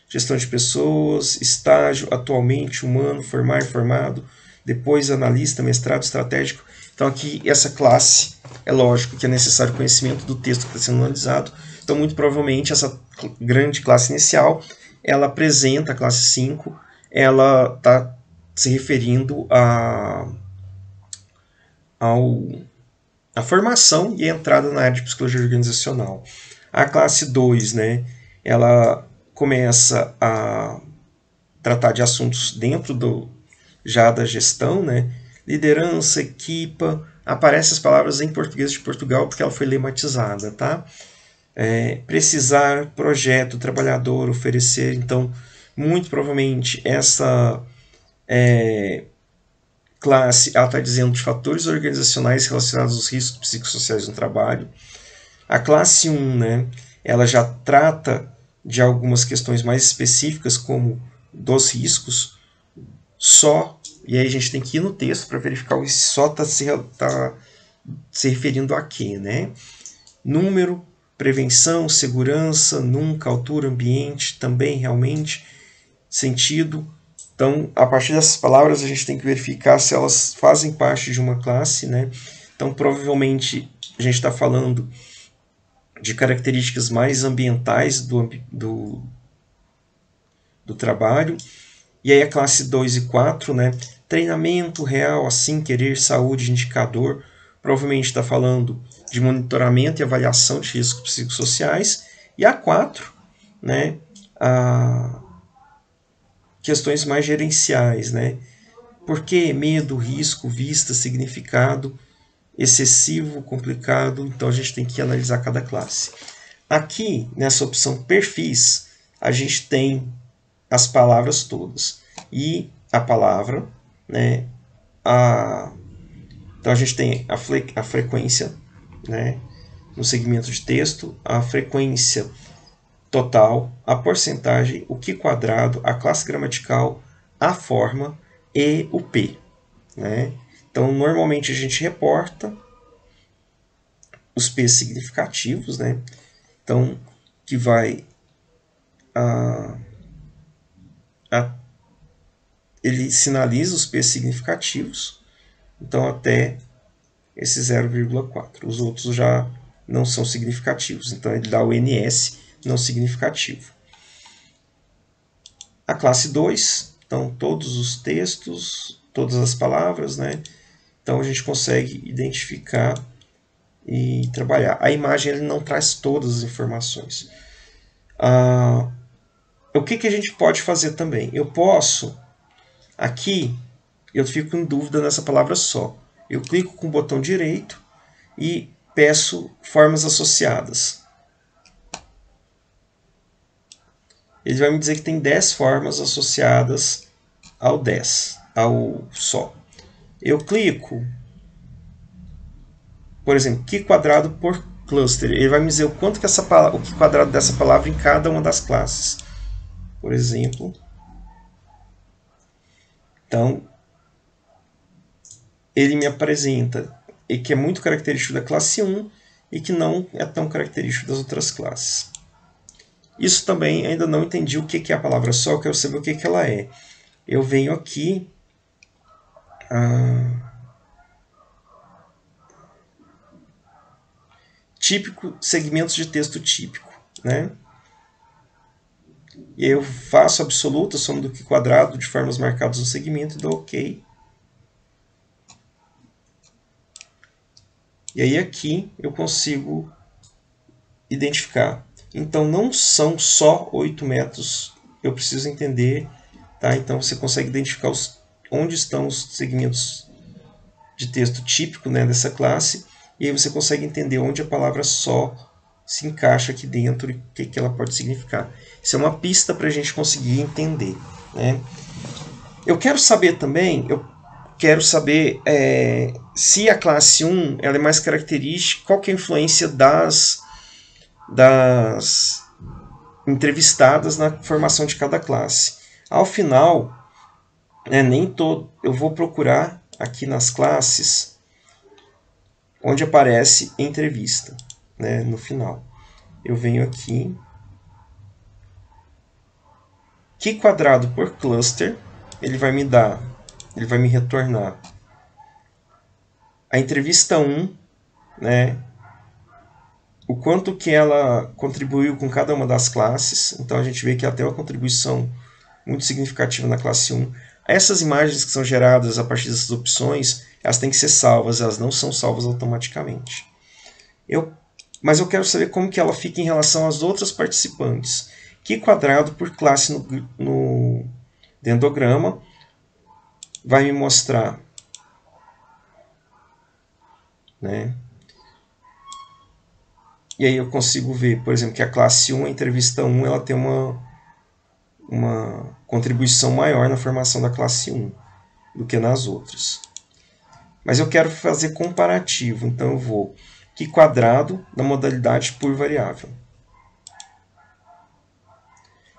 Speaker 1: gestão de pessoas, estágio, atualmente, humano, formar, formado, depois analista, mestrado estratégico. Então aqui essa classe, é lógico que é necessário conhecimento do texto que está sendo analisado. Então muito provavelmente essa grande classe inicial, ela apresenta a classe 5, ela está se referindo à formação e a entrada na área de psicologia organizacional. A classe 2, né, ela começa a tratar de assuntos dentro já da gestão, né, liderança, equipa. Aparecem as palavras em português de Portugal porque ela foi lematizada, tá? Precisar, projeto, trabalhador, oferecer. Então, muito provavelmente essa classe está dizendo de fatores organizacionais relacionados aos riscos psicossociais no trabalho. A classe 1, né, ela já trata de algumas questões mais específicas, como dos riscos, só, e aí a gente tem que ir no texto para verificar o só está se referindo a quê, né? Número, prevenção, segurança, nunca, altura, ambiente, também, realmente, sentido. Então, a partir dessas palavras, a gente tem que verificar se elas fazem parte de uma classe, né? Então, provavelmente, a gente está falando de características mais ambientais do trabalho. E aí a classe 2 e 4, né? Treinamento real, assim, querer, saúde, indicador. Provavelmente está falando de monitoramento e avaliação de riscos psicossociais. E a 4, né? Questões mais gerenciais, né? Por que medo, risco, vista, significado, excessivo, complicado. Então a gente tem que analisar cada classe. Aqui, nessa opção perfis, a gente tem as palavras todas. E a palavra, né? Então a gente tem a frequência, né, no segmento de texto, a frequência total, a porcentagem, o que quadrado, a classe gramatical, a forma e o P, né? Então, normalmente a gente reporta os P's significativos, né? Então, que vai ele sinaliza os P's significativos, então até esse 0,4. Os outros já não são significativos, então ele dá o NS não significativo. A classe 2, então todos os textos, todas as palavras, né? Então a gente consegue identificar e trabalhar. A imagem ele não traz todas as informações. O que a gente pode fazer também? Eu posso, aqui, eu fico em dúvida nessa palavra só. Eu clico com o botão direito e peço formas associadas. Ele vai me dizer que tem 10 formas associadas ao só. Eu clico, por exemplo, que quadrado por cluster, ele vai me dizer o quanto que essa palavra, o que quadrado dessa palavra em cada uma das classes. Por exemplo, então ele me apresenta e que é muito característico da classe 1 e que não é tão característico das outras classes. Isso também ainda não entendi o que é a palavra só, eu quero saber o que ela é. Eu venho aqui típico, segmentos de texto típico, né? E aí eu faço absoluta, soma do que quadrado de formas marcadas no segmento e dou OK. E aí aqui eu consigo identificar. Então não são só 8 metros, eu preciso entender, tá? Então você consegue identificar onde estão os segmentos de texto típico, né, dessa classe, e aí você consegue entender onde a palavra só se encaixa aqui dentro e o que ela pode significar. Isso é uma pista para a gente conseguir entender, né? Eu quero saber também, se a classe 1 ela é mais característica, qual que é a influência das entrevistadas na formação de cada classe. Ao final, eu vou procurar aqui nas classes onde aparece entrevista, né, no final. Eu venho aqui, que quadrado por cluster, ele vai me retornar a entrevista 1, né, o quanto que ela contribuiu com cada uma das classes. Então a gente vê que ela tem uma contribuição muito significativa na classe 1. Essas imagens que são geradas a partir dessas opções, elas têm que ser salvas, elas não são salvas automaticamente. Mas eu quero saber como que ela fica em relação às outras participantes. Que quadrado por classe no dendrograma vai me mostrar, né? E aí eu consigo ver, por exemplo, que a classe 1, a entrevista 1, ela tem uma contribuição maior na formação da classe 1 do que nas outras. Mas eu quero fazer comparativo, então eu vou que quadrado da modalidade por variável.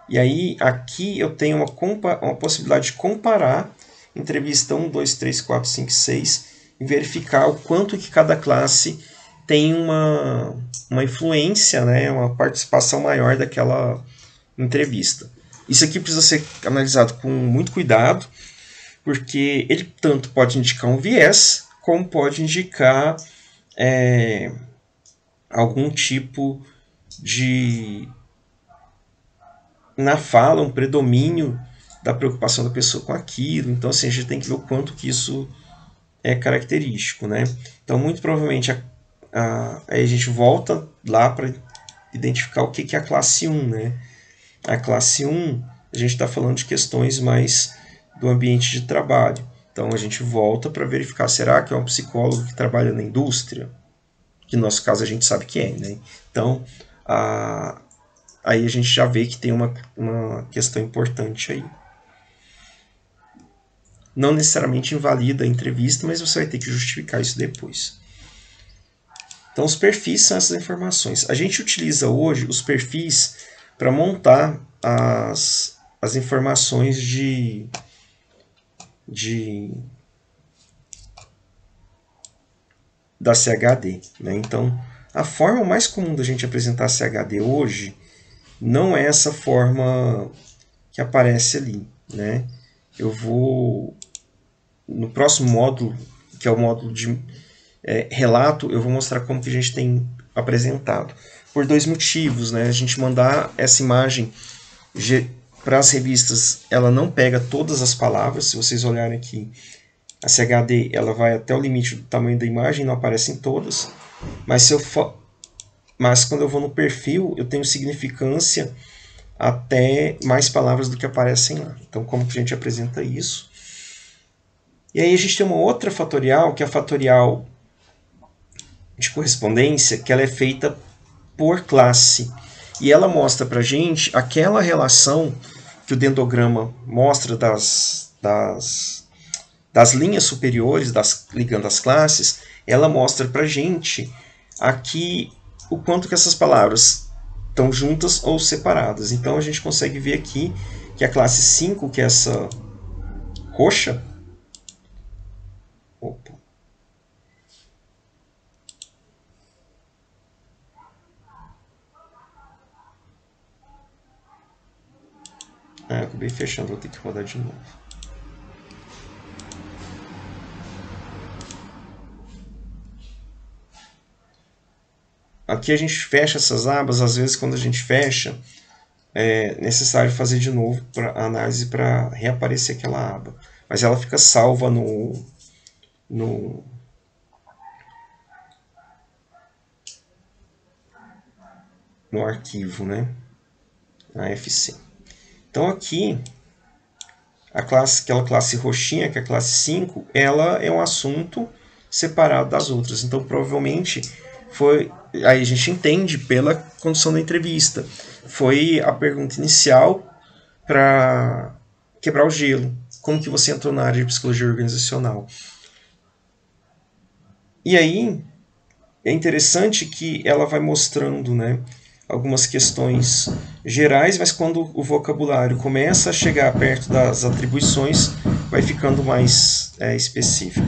Speaker 1: E aí aqui eu tenho uma possibilidade de comparar entrevista 1, 2, 3, 4, 5, 6 e verificar o quanto que cada classe tem uma influência, né, uma participação maior daquela entrevista. Isso aqui precisa ser analisado com muito cuidado, porque ele tanto pode indicar um viés, como pode indicar algum tipo de, na fala, um predomínio da preocupação da pessoa com aquilo. Então, assim, a gente tem que ver o quanto que isso é característico, né? Então, muito provavelmente, aí a gente volta lá para identificar o que é a classe 1, né? A classe 1, a gente está falando de questões mais do ambiente de trabalho. Então, a gente volta para verificar, será que é um psicólogo que trabalha na indústria? Que no nosso caso a gente sabe que é, né? Então, aí a gente já vê que tem uma questão importante aí. Não necessariamente invalida a entrevista, mas você vai ter que justificar isso depois. Então, os perfis são essas informações. A gente utiliza hoje os perfis para montar as informações da CHD, né? Então, a forma mais comum da gente apresentar a CHD hoje não é essa forma que aparece ali, né? Eu vou, no próximo módulo, que é o módulo de relato, eu vou mostrar como que a gente tem apresentado. Por dois motivos, né? A gente mandar essa imagem para as revistas, ela não pega todas as palavras. Se vocês olharem aqui, a CHD ela vai até o limite do tamanho da imagem, não aparecem todas. Mas quando eu vou no perfil, eu tenho significância até mais palavras do que aparecem lá. Então, como que a gente apresenta isso? E aí a gente tem uma outra fatorial, que é a fatorial de correspondência, que ela é feita por classe. E ela mostra para a gente aquela relação que o dendrograma mostra das linhas superiores, ligando as classes. Ela mostra para a gente aqui o quanto que essas palavras estão juntas ou separadas. Então a gente consegue ver aqui que a classe 5, que é essa roxa, opa, acabei fechando, vou ter que rodar de novo. Aqui a gente fecha essas abas, às vezes quando a gente fecha, é necessário fazer de novo a análise para reaparecer aquela aba. Mas ela fica salva no, no arquivo, né? AFC. Então aqui, aquela classe roxinha, que é a classe 5, ela é um assunto separado das outras. Então provavelmente foi. Aí a gente entende pela condução da entrevista. Foi a pergunta inicial para quebrar o gelo. Como que você entrou na área de psicologia organizacional? E aí é interessante que ela vai mostrando, né, algumas questões gerais, mas quando o vocabulário começa a chegar perto das atribuições, vai ficando mais específico.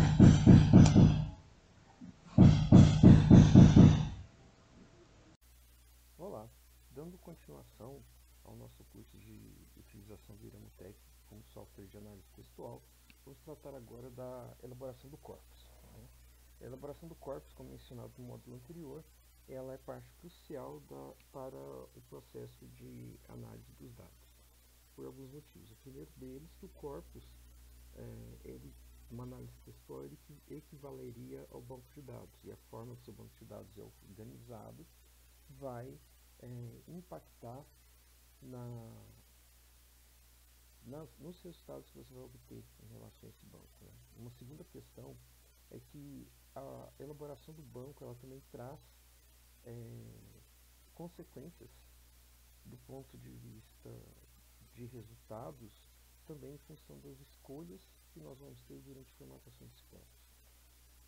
Speaker 2: Olá, dando continuação ao nosso curso de utilização do Iramutec como software de análise textual, vamos tratar agora da elaboração do corpus. A elaboração do corpus, como mencionado no módulo anterior, ela é parte crucial para o processo de análise dos dados, por alguns motivos. O primeiro deles é que o corpus, uma análise textual, ele equivaleria ao banco de dados, e a forma que o seu banco de dados é organizado vai impactar nos resultados que você vai obter em relação a esse banco. Né? Uma segunda questão é que a elaboração do banco ela também traz consequências do ponto de vista de resultados, também em função das escolhas que nós vamos ter durante a formatação desse campus.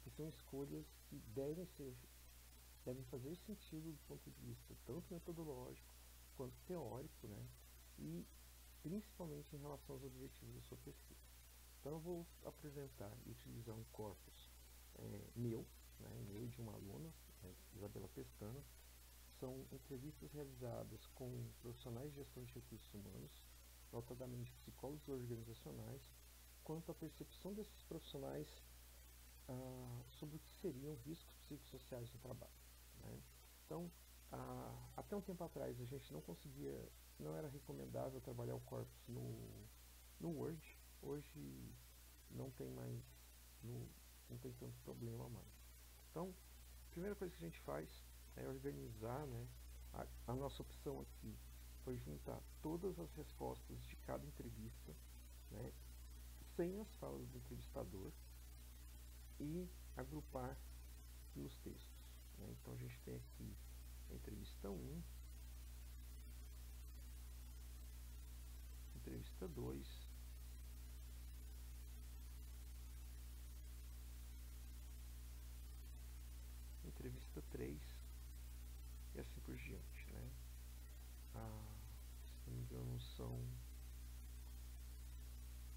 Speaker 2: Que são escolhas que devem fazer sentido do ponto de vista tanto metodológico quanto teórico, né? E principalmente em relação aos objetivos da sua pesquisa. Então eu vou apresentar e utilizar um corpus meu de uma aluna, Isabela Pestana. São entrevistas realizadas com profissionais de gestão de recursos humanos, notadamente psicólogos organizacionais, quanto à percepção desses profissionais sobre o que seriam riscos psicossociais no trabalho. Né? Então, até um tempo atrás a gente não era recomendável trabalhar o corpus no Word. Hoje não tem mais, não tem tanto problema mais. Então, a primeira coisa que a gente faz é organizar, né? A nossa opção aqui foi juntar todas as respostas de cada entrevista, né, sem as falas do entrevistador, e agrupar nos textos. Né? Então a gente tem aqui a entrevista 1, entrevista 2, entrevista 3 e assim por diante. Né? Se não me engano, são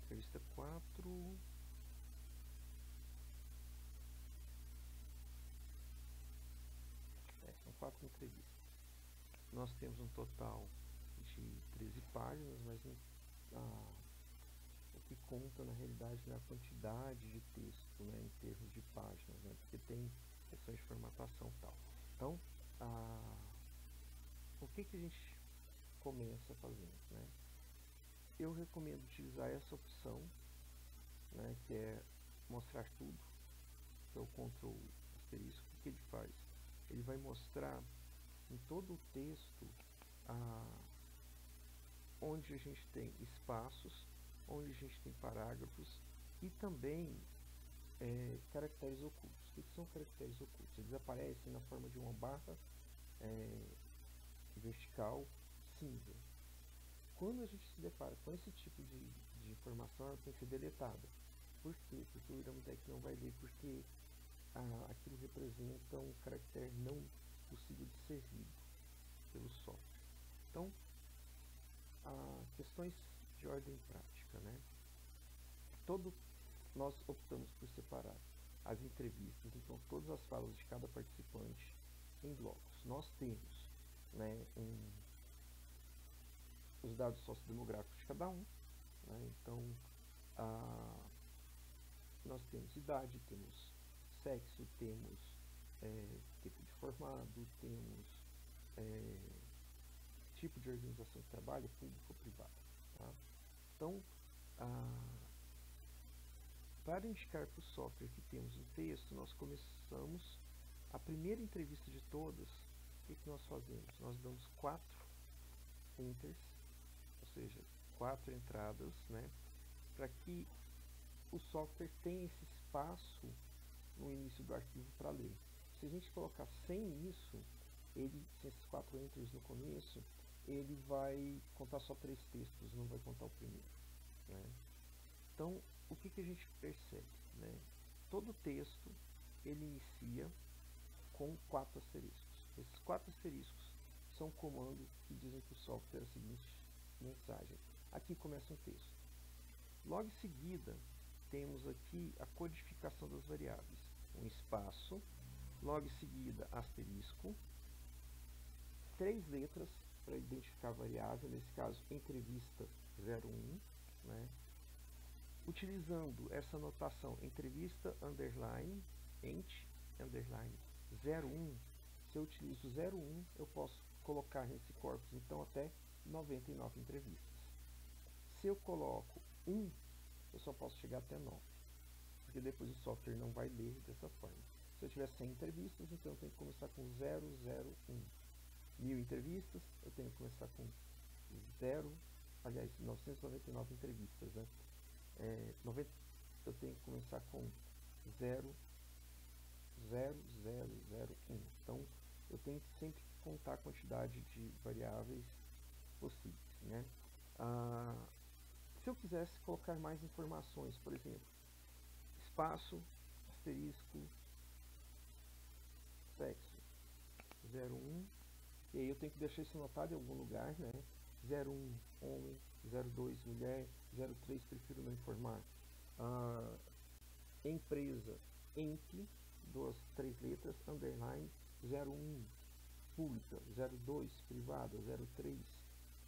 Speaker 2: entrevista 4, são 4 entrevistas. Nós temos um total de 13 páginas, mas o que conta na realidade não é a quantidade de texto, né, em termos de páginas, né, porque tem questões de formatação e tal. Então, o que a gente começa fazendo? Né? Eu recomendo utilizar essa opção, né, que é mostrar tudo, que é o Ctrl asterisco. O que ele faz? Ele vai mostrar em todo o texto onde a gente tem espaços, onde a gente tem parágrafos e também caracteres ocultos. O que são caracteres ocultos? Eles aparecem na forma de uma barra vertical cinza. Quando a gente se depara com esse tipo de informação, ela tem que ser deletada. Por quê? Porque o Iramutec não vai ler, porque aquilo representa um caractere possível de ser lido pelo software. Então, questões de ordem prática, né? Nós optamos por separar as entrevistas, então todas as falas de cada participante em blocos. Nós temos, né, os dados sociodemográficos de cada um, né? Então nós temos idade, temos sexo, temos tipo de formado, temos tipo de organização de trabalho, público ou privado. Tá? Então, para indicar para o software que temos um texto, nós começamos a primeira entrevista de todas. O que nós fazemos? Nós damos 4 enters, ou seja, 4 entradas, né, para que o software tenha esse espaço no início do arquivo para ler. Se a gente colocar sem isso, sem esses 4 enters no começo, ele vai contar só 3 textos, não vai contar o primeiro. Né? Então, o que a gente percebe? Né? Todo texto ele inicia com 4 asteriscos. Esses 4 asteriscos são comandos que dizem para o software a seguinte mensagem: aqui começa um texto. Logo em seguida, temos aqui a codificação das variáveis. Um espaço, logo em seguida asterisco, 3 letras para identificar a variável, nesse caso entrevista 01, né? Utilizando essa notação entrevista underline ent underline 01, se eu utilizo 01, eu posso colocar nesse corpus então até 99 entrevistas. Se eu coloco 1, eu só posso chegar até 9, porque depois o software não vai ler dessa forma. Se eu tiver 100 entrevistas, então eu tenho que começar com 001. 1000 entrevistas, eu tenho que começar com 999 entrevistas, né? Eu tenho que começar com 00001. Então, eu tenho que sempre contar a quantidade de variáveis possíveis, né? Se eu quisesse colocar mais informações, por exemplo, espaço, asterisco, sexo, 01, e aí eu tenho que deixar isso anotado em algum lugar, né? 01, homem, 02, mulher, 03, prefiro não informar. Empresa, EMP, 3 letras, underline, 01, pública, 02, privada, 03,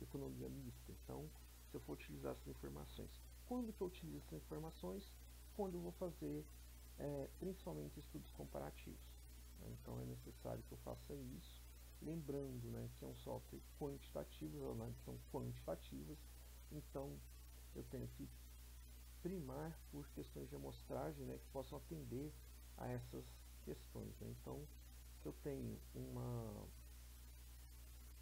Speaker 2: economia mista. Então, se eu for utilizar essas informações. Quando que eu utilizo essas informações? Quando eu vou fazer, principalmente, estudos comparativos. Né? Então, é necessário que eu faça isso. Lembrando, né, que é um software quantitativo, as análises são quantitativas, então eu tenho que primar por questões de amostragem, né, que possam atender a essas questões. Né? Então, se eu tenho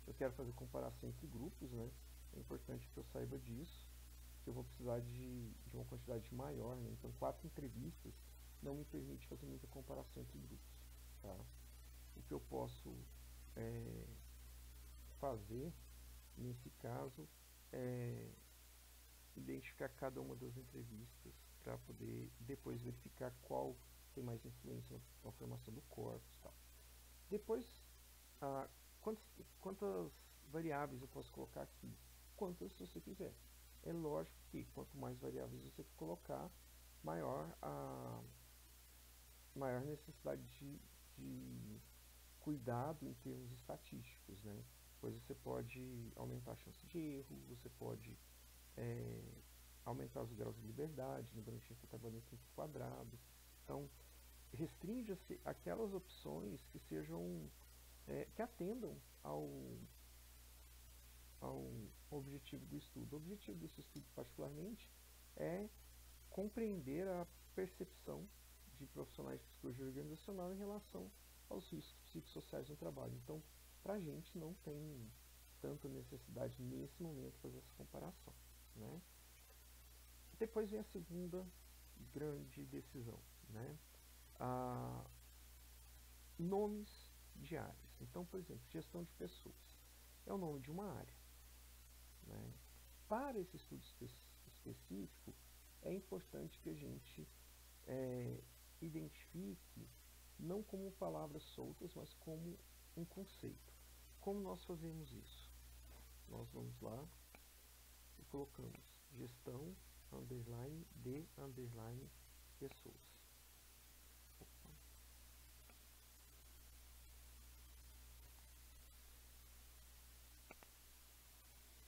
Speaker 2: eu quero fazer comparação entre grupos, né, é importante que eu saiba disso, que eu vou precisar de uma quantidade maior, né? Então 4 entrevistas não me permite fazer muita comparação entre grupos. Tá? O que eu posso fazer nesse caso é identificar cada uma das entrevistas para poder depois verificar qual tem mais influência na formação do corpus. Tal. Depois, quantas variáveis eu posso colocar aqui? Quantas você quiser. É lógico que quanto mais variáveis você colocar, maior a necessidade de cuidado em termos estatísticos, né? Pois você pode aumentar a chance de erro, você pode aumentar os graus de liberdade, lembrando que está trabalhando em tempo quadrado. Então, restringe-se aquelas opções que sejam que atendam ao objetivo do estudo. O objetivo desse estudo, particularmente, é compreender a percepção de profissionais de psicologia organizacional em relação aos riscos psicossociais no trabalho. Então, para a gente não tem tanta necessidade nesse momento de fazer essa comparação. Né? Depois vem a segunda grande decisão, né? Nomes de áreas. Então, por exemplo, gestão de pessoas é o nome de uma área. Né? Para esse estudo específico, é importante que a gente identifique não como palavras soltas, mas como um conceito. Como nós fazemos isso? Nós vamos lá e colocamos gestão underline de underline pessoas. Opa.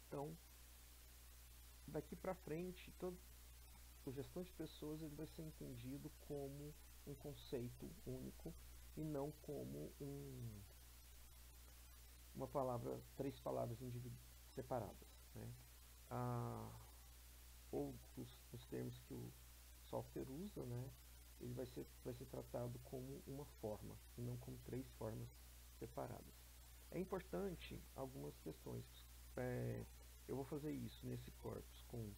Speaker 2: Então, daqui para frente, o gestão de pessoas ele vai ser entendido como um conceito único e não como uma palavra, 3 palavras separadas, né? Ou os termos que o software usa, né? Ele vai ser tratado como uma forma e não como 3 formas separadas. É importante algumas questões. Eu vou fazer isso nesse corpus com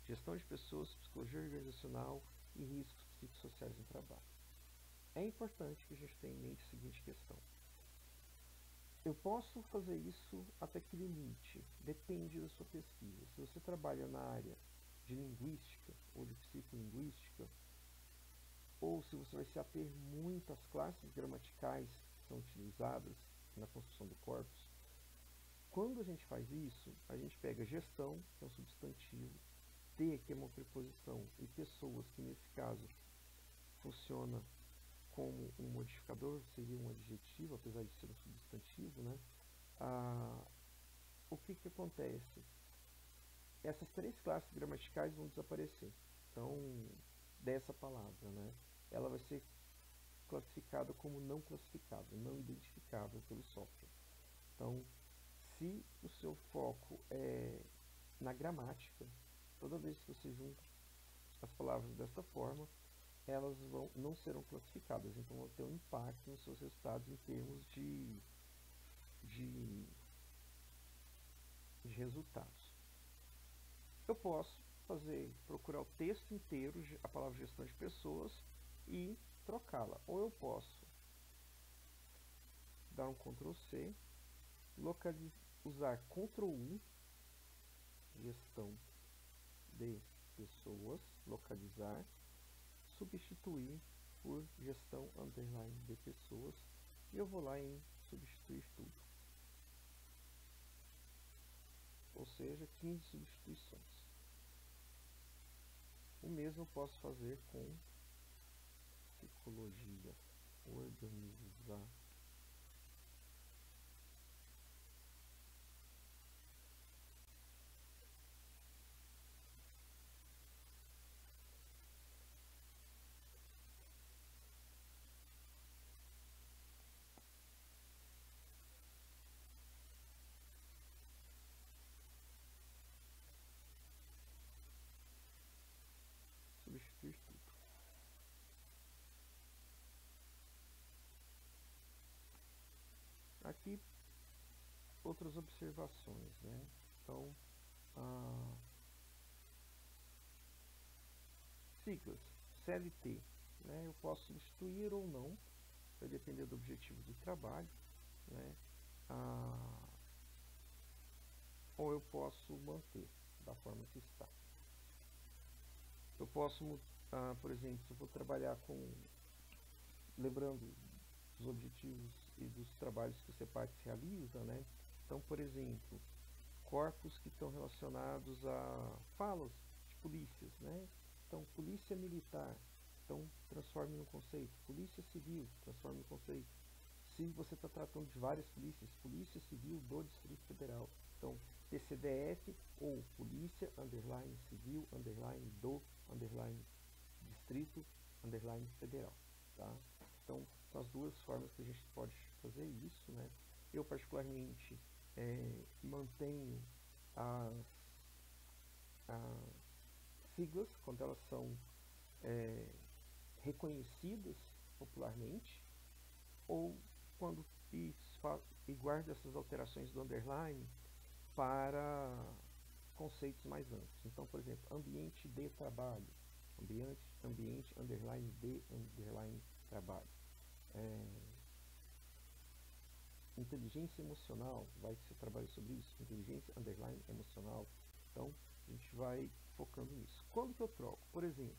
Speaker 2: gestão de pessoas, psicologia organizacional e riscos psicossociais no trabalho. É importante que a gente tenha em mente a seguinte questão. Eu posso fazer isso até que limite, depende da sua pesquisa. Se você trabalha na área de linguística ou de psicolinguística, ou se você vai se ater muito às classes gramaticais que são utilizadas na construção do corpus, quando a gente faz isso, a gente pega gestão, que é um substantivo, ter, que é uma preposição, e pessoas, que nesse caso funciona como um modificador, seria um adjetivo, apesar de ser um substantivo, né? O que acontece? Essas 3 classes gramaticais vão desaparecer. Então, dessa palavra, né? Ela vai ser classificada como não classificável, não identificável pelo software. Então, se o seu foco é na gramática, toda vez que você junta as palavras dessa forma, elas não serão classificadas, então vão ter um impacto nos seus resultados em termos de resultados. Eu posso procurar o texto inteiro, a palavra gestão de pessoas, e trocá-la. Ou eu posso dar um Ctrl C, usar Ctrl U, gestão de pessoas, localizar, substituir por gestão underline de pessoas, e eu vou lá em substituir tudo. Ou seja, 15 substituições. O mesmo eu posso fazer com psicologia, organizar. Substituir tudo. Aqui, outras observações, né? Então, siglas, CLT, né? Eu posso substituir ou não, vai depender do objetivo do trabalho, né? Ou eu posso manter da forma que está. Eu posso, por exemplo, se eu for trabalhar com, lembrando dos objetivos e dos trabalhos que o CEPAC realiza, né? Então, por exemplo, corpos que estão relacionados a falas de polícias, né? Então, polícia militar, então transforme no conceito. Polícia civil, transforme no conceito. Se você está tratando de várias polícias, Polícia Civil do Distrito Federal, então PCDF ou Polícia underline Civil underline do underline Distrito underline Federal, tá? Então, são as 2 formas que a gente pode fazer isso, né? Eu, particularmente, mantenho as siglas quando elas são reconhecidas popularmente, ou quando e guardo essas alterações do underline para conceitos mais amplos. Então, por exemplo, ambiente de trabalho, ambiente underline de underline trabalho. Inteligência emocional, vai que você trabalha sobre isso, inteligência underline emocional. Então, a gente vai focando nisso. Quando que eu troco? Por exemplo,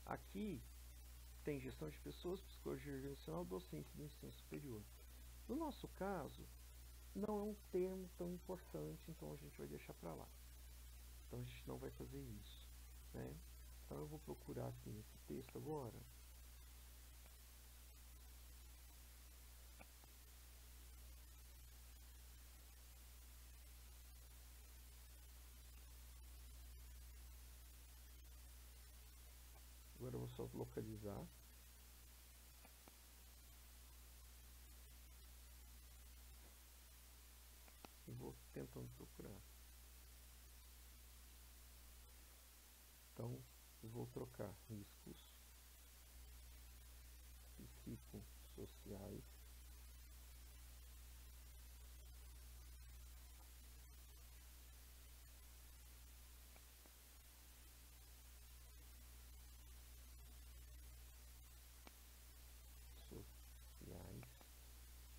Speaker 2: aqui tem gestão de pessoas, psicologia organizacional, docência do ensino superior. No nosso caso, não é um termo tão importante, então a gente vai deixar para lá. Então a gente não vai fazer isso, né? Então eu vou procurar aqui nesse texto agora. Agora eu vou só localizar. E vou tentando procurar. Então eu vou trocar riscos psicossociais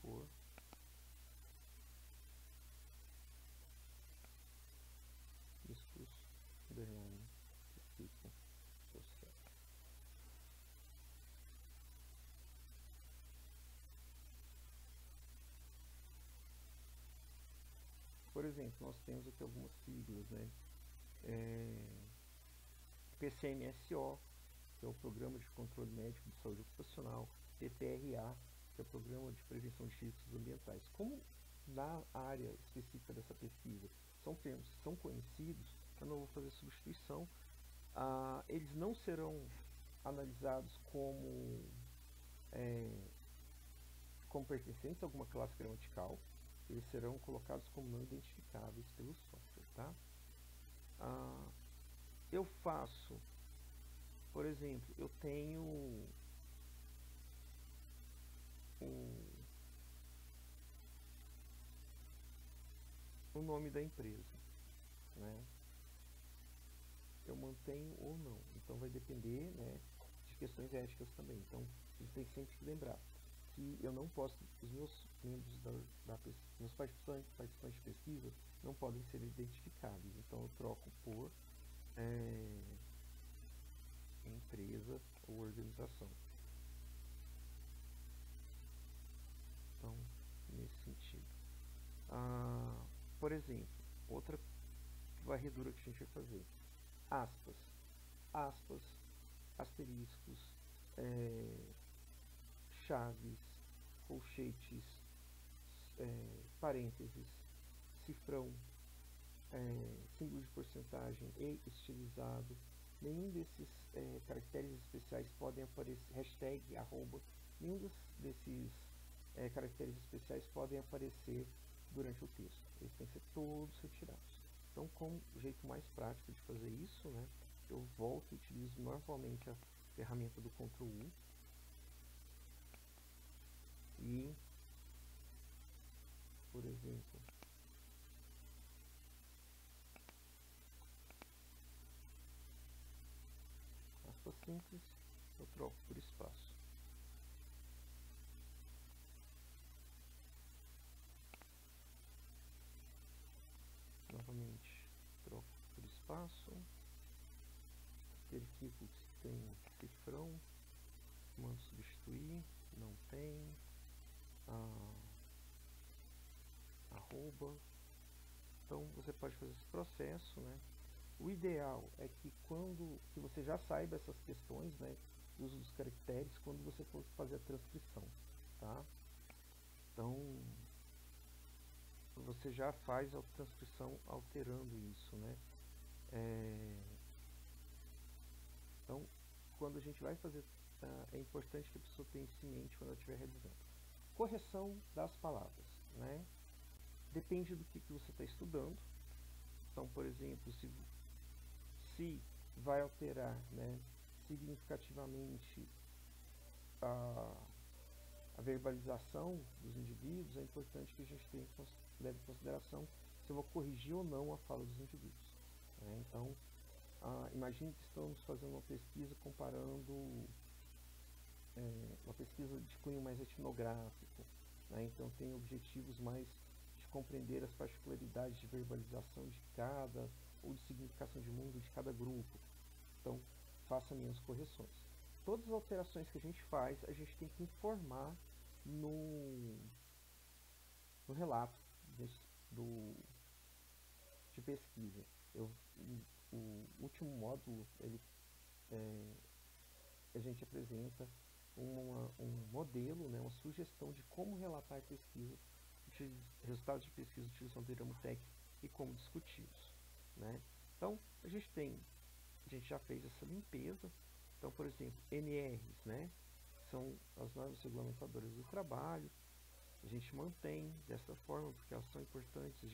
Speaker 2: por riscos psicossociais. Por exemplo, nós temos aqui algumas siglas, né? PCMSO, que é o Programa de Controle Médico de Saúde Ocupacional, PPRA, que é o Programa de Prevenção de Riscos Ambientais. Como na área específica dessa pesquisa são termos que são conhecidos, eu não vou fazer substituição. Eles não serão analisados como pertencentes a alguma classe gramatical, eles serão colocados como não identificáveis pelo software, tá? Eu faço, por exemplo, eu tenho o nome da empresa, né? Eu mantenho ou não, então vai depender, né, de questões éticas também. Então a gente tem sempre que lembrar que eu não posso, os meus membros meus participantes de pesquisa não podem ser identificáveis, então eu troco por empresa ou organização. Então, nesse sentido. Por exemplo, outra varredura que a gente vai fazer. Aspas, asteriscos, chaves, colchetes, parênteses, cifrão, símbolo de porcentagem e estilizado. Nenhum desses caracteres especiais podem aparecer, hashtag, arroba, nenhum desses caracteres especiais podem aparecer durante o texto. Eles têm que ser todos retirados. Então, como o jeito mais prático de fazer isso, né, eu volto e utilizo normalmente a ferramenta do Ctrl U e, por exemplo, aspas simples, eu troco por espaço. Novamente, troco por espaço. Aquele equívoco que tem cifrão, mando substituir, não tem, arroba. Então você pode fazer esse processo, né? O ideal é que que você já saiba essas questões, né, do uso dos caracteres quando você for fazer a transcrição, tá? Então você já faz a transcrição alterando isso, né? Então, quando a gente vai fazer, é importante que a pessoa tenha isso em mente quando ela estiver realizando. Correção das palavras, né? Depende do que você está estudando. Então, por exemplo, se vai alterar, né, significativamente a verbalização dos indivíduos, é importante que a gente leve em consideração se eu vou corrigir ou não a fala dos indivíduos, né? Então, imagine que estamos fazendo uma pesquisa comparando uma pesquisa de cunho mais etnográfico, né? Então tem objetivos mais de compreender as particularidades de verbalização de cada, ou de significação de mundo de cada grupo. Então faça minhas correções. Todas as alterações que a gente faz, a gente tem que informar no relato de pesquisa. O último módulo, a gente apresenta um modelo, né, uma sugestão de como relatar pesquisa, resultados de pesquisa utilizando o Iramutec e como discuti-los, né? Então, a gente já fez essa limpeza. Então, por exemplo, NRs, né, são as normas regulamentadoras do trabalho. A gente mantém dessa forma porque elas são importantes,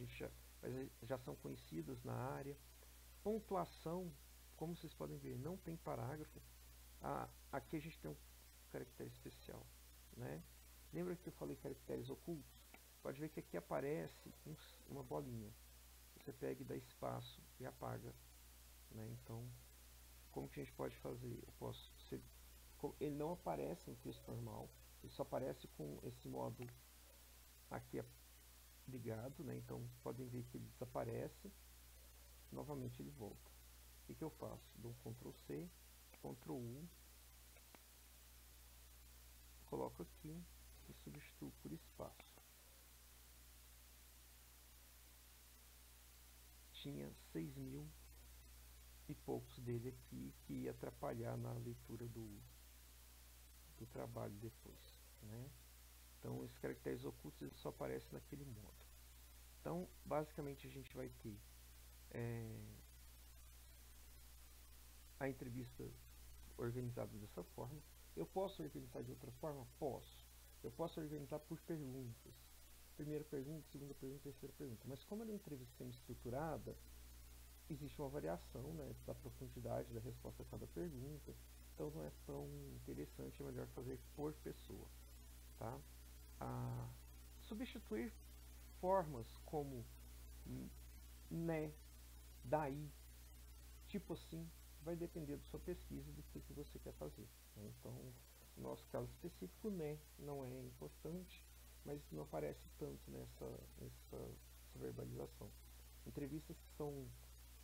Speaker 2: já são conhecidas na área. Pontuação, como vocês podem ver, não tem parágrafo. Aqui a gente tem um caractere especial, né? Lembra que eu falei caracteres ocultos? Pode ver que aqui aparece uma bolinha. Você pega e dá espaço e apaga, né? Então, como que a gente pode fazer? Ele não aparece em texto normal, ele só aparece com esse módulo aqui ligado, né? Então, podem ver que ele desaparece, novamente ele volta. O que eu faço? Dou um Ctrl C, Ctrl U, coloco aqui e substituo por espaço. Tinha 6.000 e poucos dele aqui que ia atrapalhar na leitura do trabalho depois, né? Então, esses caracteres ocultos eles só aparecem naquele modo. Então, basicamente, a gente vai ter a entrevista organizada dessa forma. Eu posso organizar de outra forma? Posso. Eu posso organizar por perguntas. Primeira pergunta, segunda pergunta, terceira pergunta. Mas como é uma entrevista semi-estruturada, existe uma variação, né, da profundidade da resposta a cada pergunta. Então não é tão interessante, é melhor fazer por pessoa. Tá? Substituir formas como né, daí, tipo assim, vai depender da sua pesquisa, do que você quer fazer. Né? Então, no nosso caso específico, né, não é importante, mas não aparece tanto nessa verbalização. Entrevistas que são,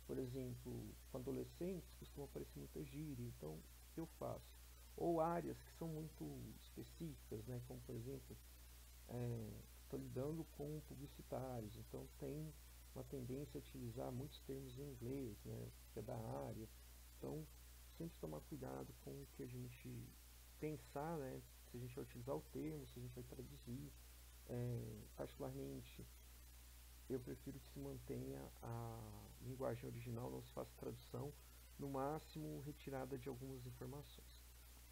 Speaker 2: por exemplo, com adolescentes, costumam aparecer muita gíria, então o que eu faço? Ou áreas que são muito específicas, né, como por exemplo, estou lidando com publicitários, então tem uma tendência a utilizar muitos termos em inglês, né, que é da área. Então, sempre tomar cuidado com o que a gente pensar, né, se a gente vai utilizar o termo, se a gente vai traduzir. Particularmente, eu prefiro que se mantenha a linguagem original, não se faça tradução, no máximo retirada de algumas informações.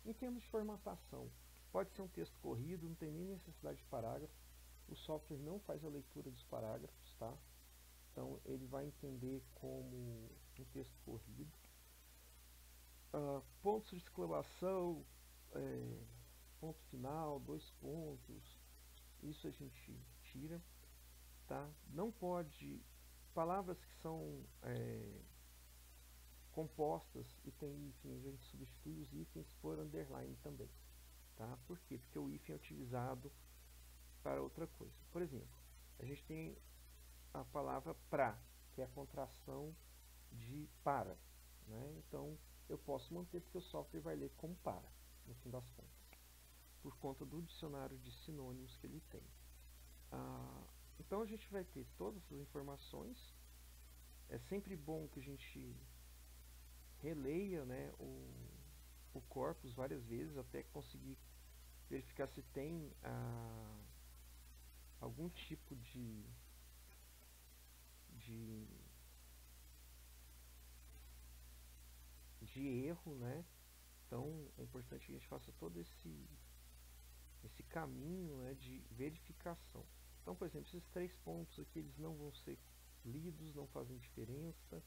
Speaker 2: Em termos de formatação, pode ser um texto corrido, não tem nem necessidade de parágrafo, o software não faz a leitura dos parágrafos, tá? Então ele vai entender como um texto corrido. Pontos de exclamação, ponto final, 2 pontos, isso a gente tira, tá? Não pode, palavras que são compostas e tem hífen, a gente substitui os hífens por underline também, tá? Por quê? Porque o hífen é utilizado para outra coisa. Por exemplo, a gente tem a palavra pra, que é a contração de para, né? Então eu posso manter porque o software vai ler como para, no fim das contas, por conta do dicionário de sinônimos que ele tem. Então a gente vai ter todas as informações. É sempre bom que a gente releia, né, o corpus várias vezes até conseguir verificar se tem algum tipo de erro, né? Então é importante que a gente faça todo esse caminho, né, de verificação. Então, por exemplo, esses 3 pontos aqui eles não vão ser lidos, não fazem diferença.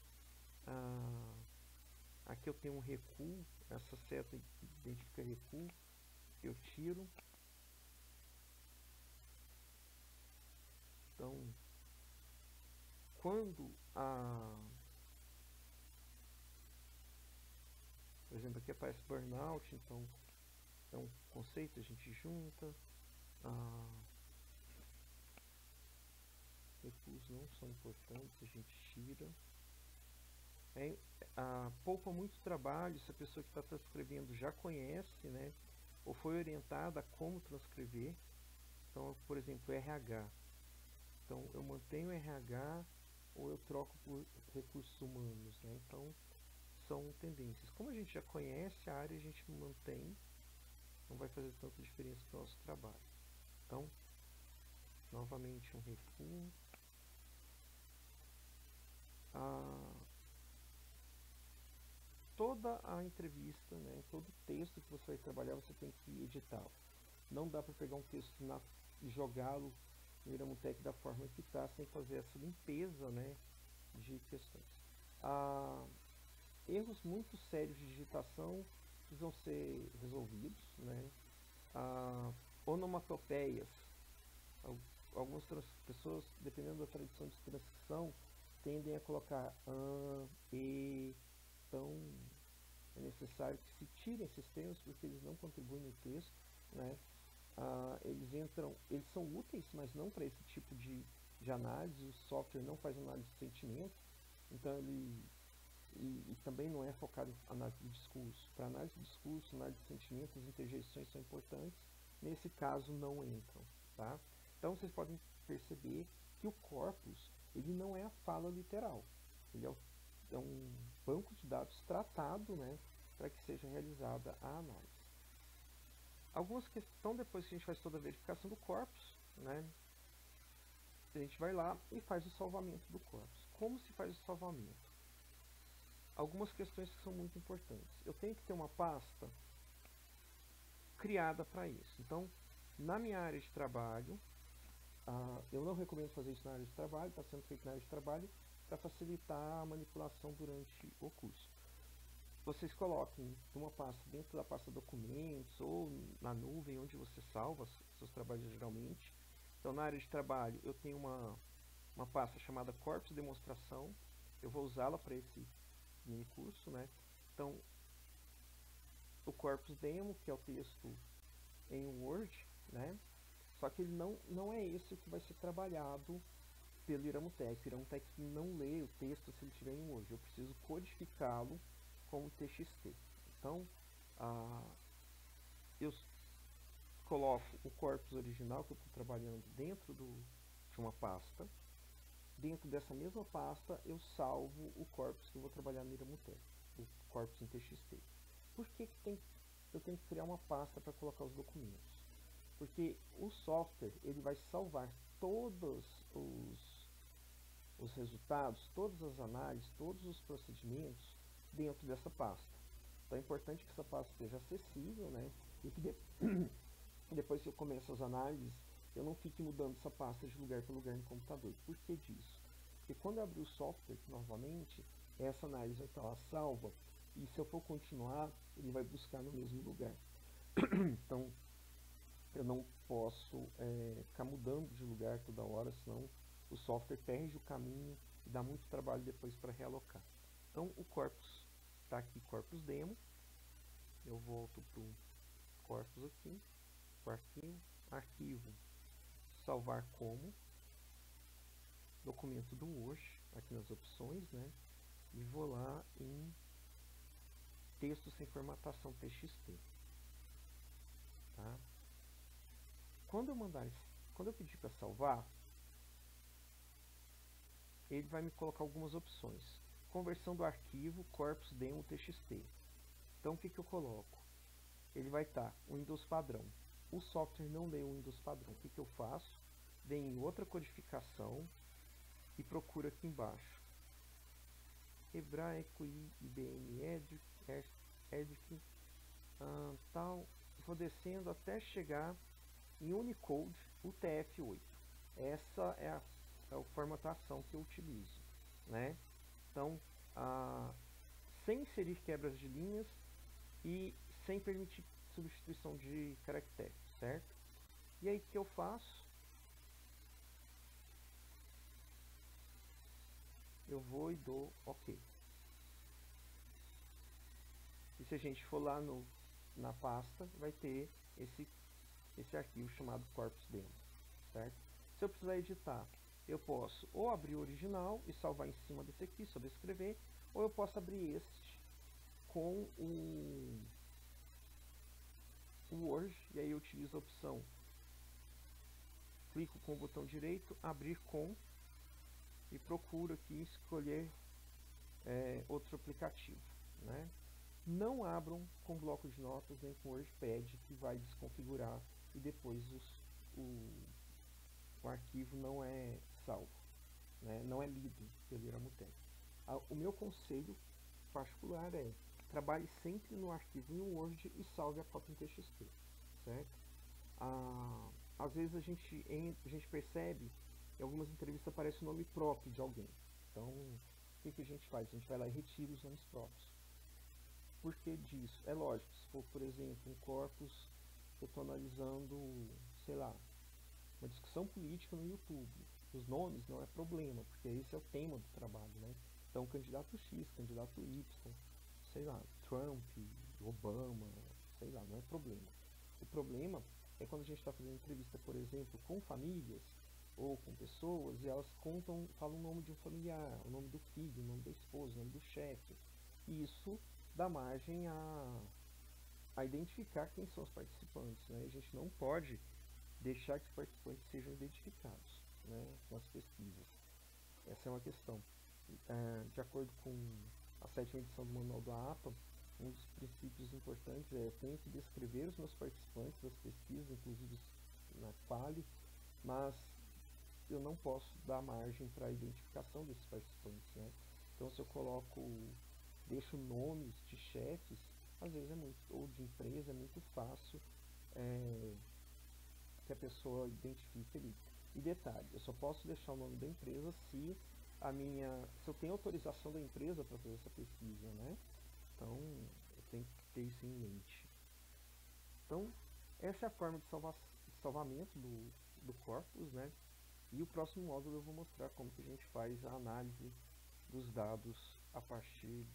Speaker 2: Aqui eu tenho um recuo, essa seta identifica recuo, eu tiro. Então, quando por exemplo, aqui aparece burnout, então é um conceito, a gente junta. Recuos não são importantes, a gente tira. Poupa muito trabalho se a pessoa que está transcrevendo já conhece, né, ou foi orientada a como transcrever. Então, por exemplo, RH. Então, eu mantenho o RH ou eu troco por recursos humanos, né? Então, são tendências. Como a gente já conhece a área, a gente mantém, não vai fazer tanta diferença para o nosso trabalho. Então, novamente um resumo. Toda a entrevista, né, todo texto que você vai trabalhar, você tem que editá-lo. Não dá para pegar um texto e jogá-lo no Iramutec da forma que está, sem fazer essa limpeza, né, de questões. Erros muito sérios de digitação precisam ser resolvidos, né? Onomatopeias. Algumas pessoas, dependendo da tradição de transcrição, tendem a colocar e. Então, é necessário que se tirem esses termos porque eles não contribuem no texto, né? Eles são úteis, mas não para esse tipo de análise. O software não faz análise de sentimento, então e também não é focado em análise de discurso. Para análise de discurso, análise de sentimentos, as interjeições são importantes. Nesse caso, não entram, tá? Então, vocês podem perceber que o corpus ele não é a fala literal. Ele é um banco de dados tratado, né, para que seja realizada a análise. Algumas questões, depois que a gente faz toda a verificação do corpus, né, a gente vai lá e faz o salvamento do corpus. Como se faz o salvamento? Algumas questões que são muito importantes. Eu tenho que ter uma pasta criada para isso. Então, na minha área de trabalho, eu não recomendo fazer isso na área de trabalho, está sendo feito na área de trabalho para facilitar a manipulação durante o curso. Vocês coloquem uma pasta dentro da pasta documentos ou na nuvem onde você salva seus trabalhos geralmente. Então, na área de trabalho, eu tenho uma pasta chamada Corpus Demonstração. Eu vou usá-la para esse mini curso, né? Então, o Corpus Demo, que é o texto em Word, né? Só que ele não é esse o que vai ser trabalhado pelo Iramutec. O Iramutec não lê o texto se ele estiver em Word. Eu preciso codificá-lo como TXT. Então, eu coloco o corpus original que eu estou trabalhando dentro de uma pasta. Dentro dessa mesma pasta, eu salvo o corpus que eu vou trabalhar no Iramutec, o corpus em TXT. Por que eu tenho que criar uma pasta para colocar os documentos? Porque o software ele vai salvar todos os resultados, todas as análises, todos os procedimentos dentro dessa pasta. Então é importante que essa pasta esteja acessível, né? E que depois que eu começo as análises, eu não fique mudando essa pasta de lugar para lugar no computador. Por que disso? Porque quando eu abrir o software novamente, essa análise vai estar lá salva, e se eu for continuar, ele vai buscar no mesmo lugar. Então, eu não posso ficar mudando de lugar toda hora, senão o software perde o caminho e dá muito trabalho depois para realocar. Então, o corpus está aqui, corpus demo. Eu volto para o corpus aqui, o arquivo, salvar como, documento do Word, aqui nas opções, né? E vou lá em texto sem formatação TXT. Tá? Quando eu pedir para salvar, ele vai me colocar algumas opções. Conversão do arquivo corpus demo TXT. Então o que eu coloco? Ele vai estar Windows padrão. O software não lê o Windows padrão. O que eu faço? Venho em outra codificação e procuro aqui embaixo. Hebraico, IBM Edic, tal. Vou descendo até chegar em Unicode UTF-8. Essa é a formatação que eu utilizo, né? Então, sem inserir quebras de linhas e sem permitir substituição de caracteres, certo? E aí o que eu faço? Eu vou e dou OK. E se a gente for lá na pasta, vai ter esse arquivo chamado corpus demo, certo? Se eu precisar editar, eu posso ou abrir o original e salvar em cima desse aqui, sobrescrever, ou eu posso abrir este com o Word, e aí eu utilizo a opção clico com o botão direito, abrir com, e procuro aqui escolher outro aplicativo, né? Não abram com bloco de notas nem com WordPad, que vai desconfigurar e depois o arquivo não é salvo, né? Não é lido pelo Iramutec. O meu conselho particular é: trabalhe sempre no arquivo em Word e salve a cópia em TXT, certo? Às vezes a gente percebe, em algumas entrevistas aparece o nome próprio de alguém. Então, o que a gente faz? A gente vai lá e retira os nomes próprios. Por que disso? É lógico, se for, por exemplo, um corpus que eu estou analisando, sei lá, uma discussão política no YouTube, os nomes não é problema, porque esse é o tema do trabalho, né? Então, candidato X, candidato Y, sei lá, Trump, Obama, sei lá, não é problema. O problema é quando a gente está fazendo entrevista, por exemplo, com famílias ou com pessoas e elas falam o nome de um familiar, o nome do filho, o nome da esposa, o nome do chefe. E isso dá margem a identificar quem são os participantes, né? A gente não pode deixar que os participantes sejam identificados, né, com as pesquisas. Essa é uma questão. De acordo com a 7ª edição do Manual da APA, um dos princípios importantes é: eu tenho que descrever os meus participantes das pesquisas, inclusive na quali, mas eu não posso dar margem para a identificação desses participantes, né? Então, se eu deixo nomes de chefes, às vezes ou de empresa, é muito fácil que a pessoa identifique ali. E detalhe, eu só posso deixar o nome da empresa se eu tenho autorização da empresa para fazer essa pesquisa, né? Então, eu tenho que ter isso em mente. Então, essa é a forma de salvamento do corpus, né? E o próximo módulo eu vou mostrar como que a gente faz a análise dos dados a partir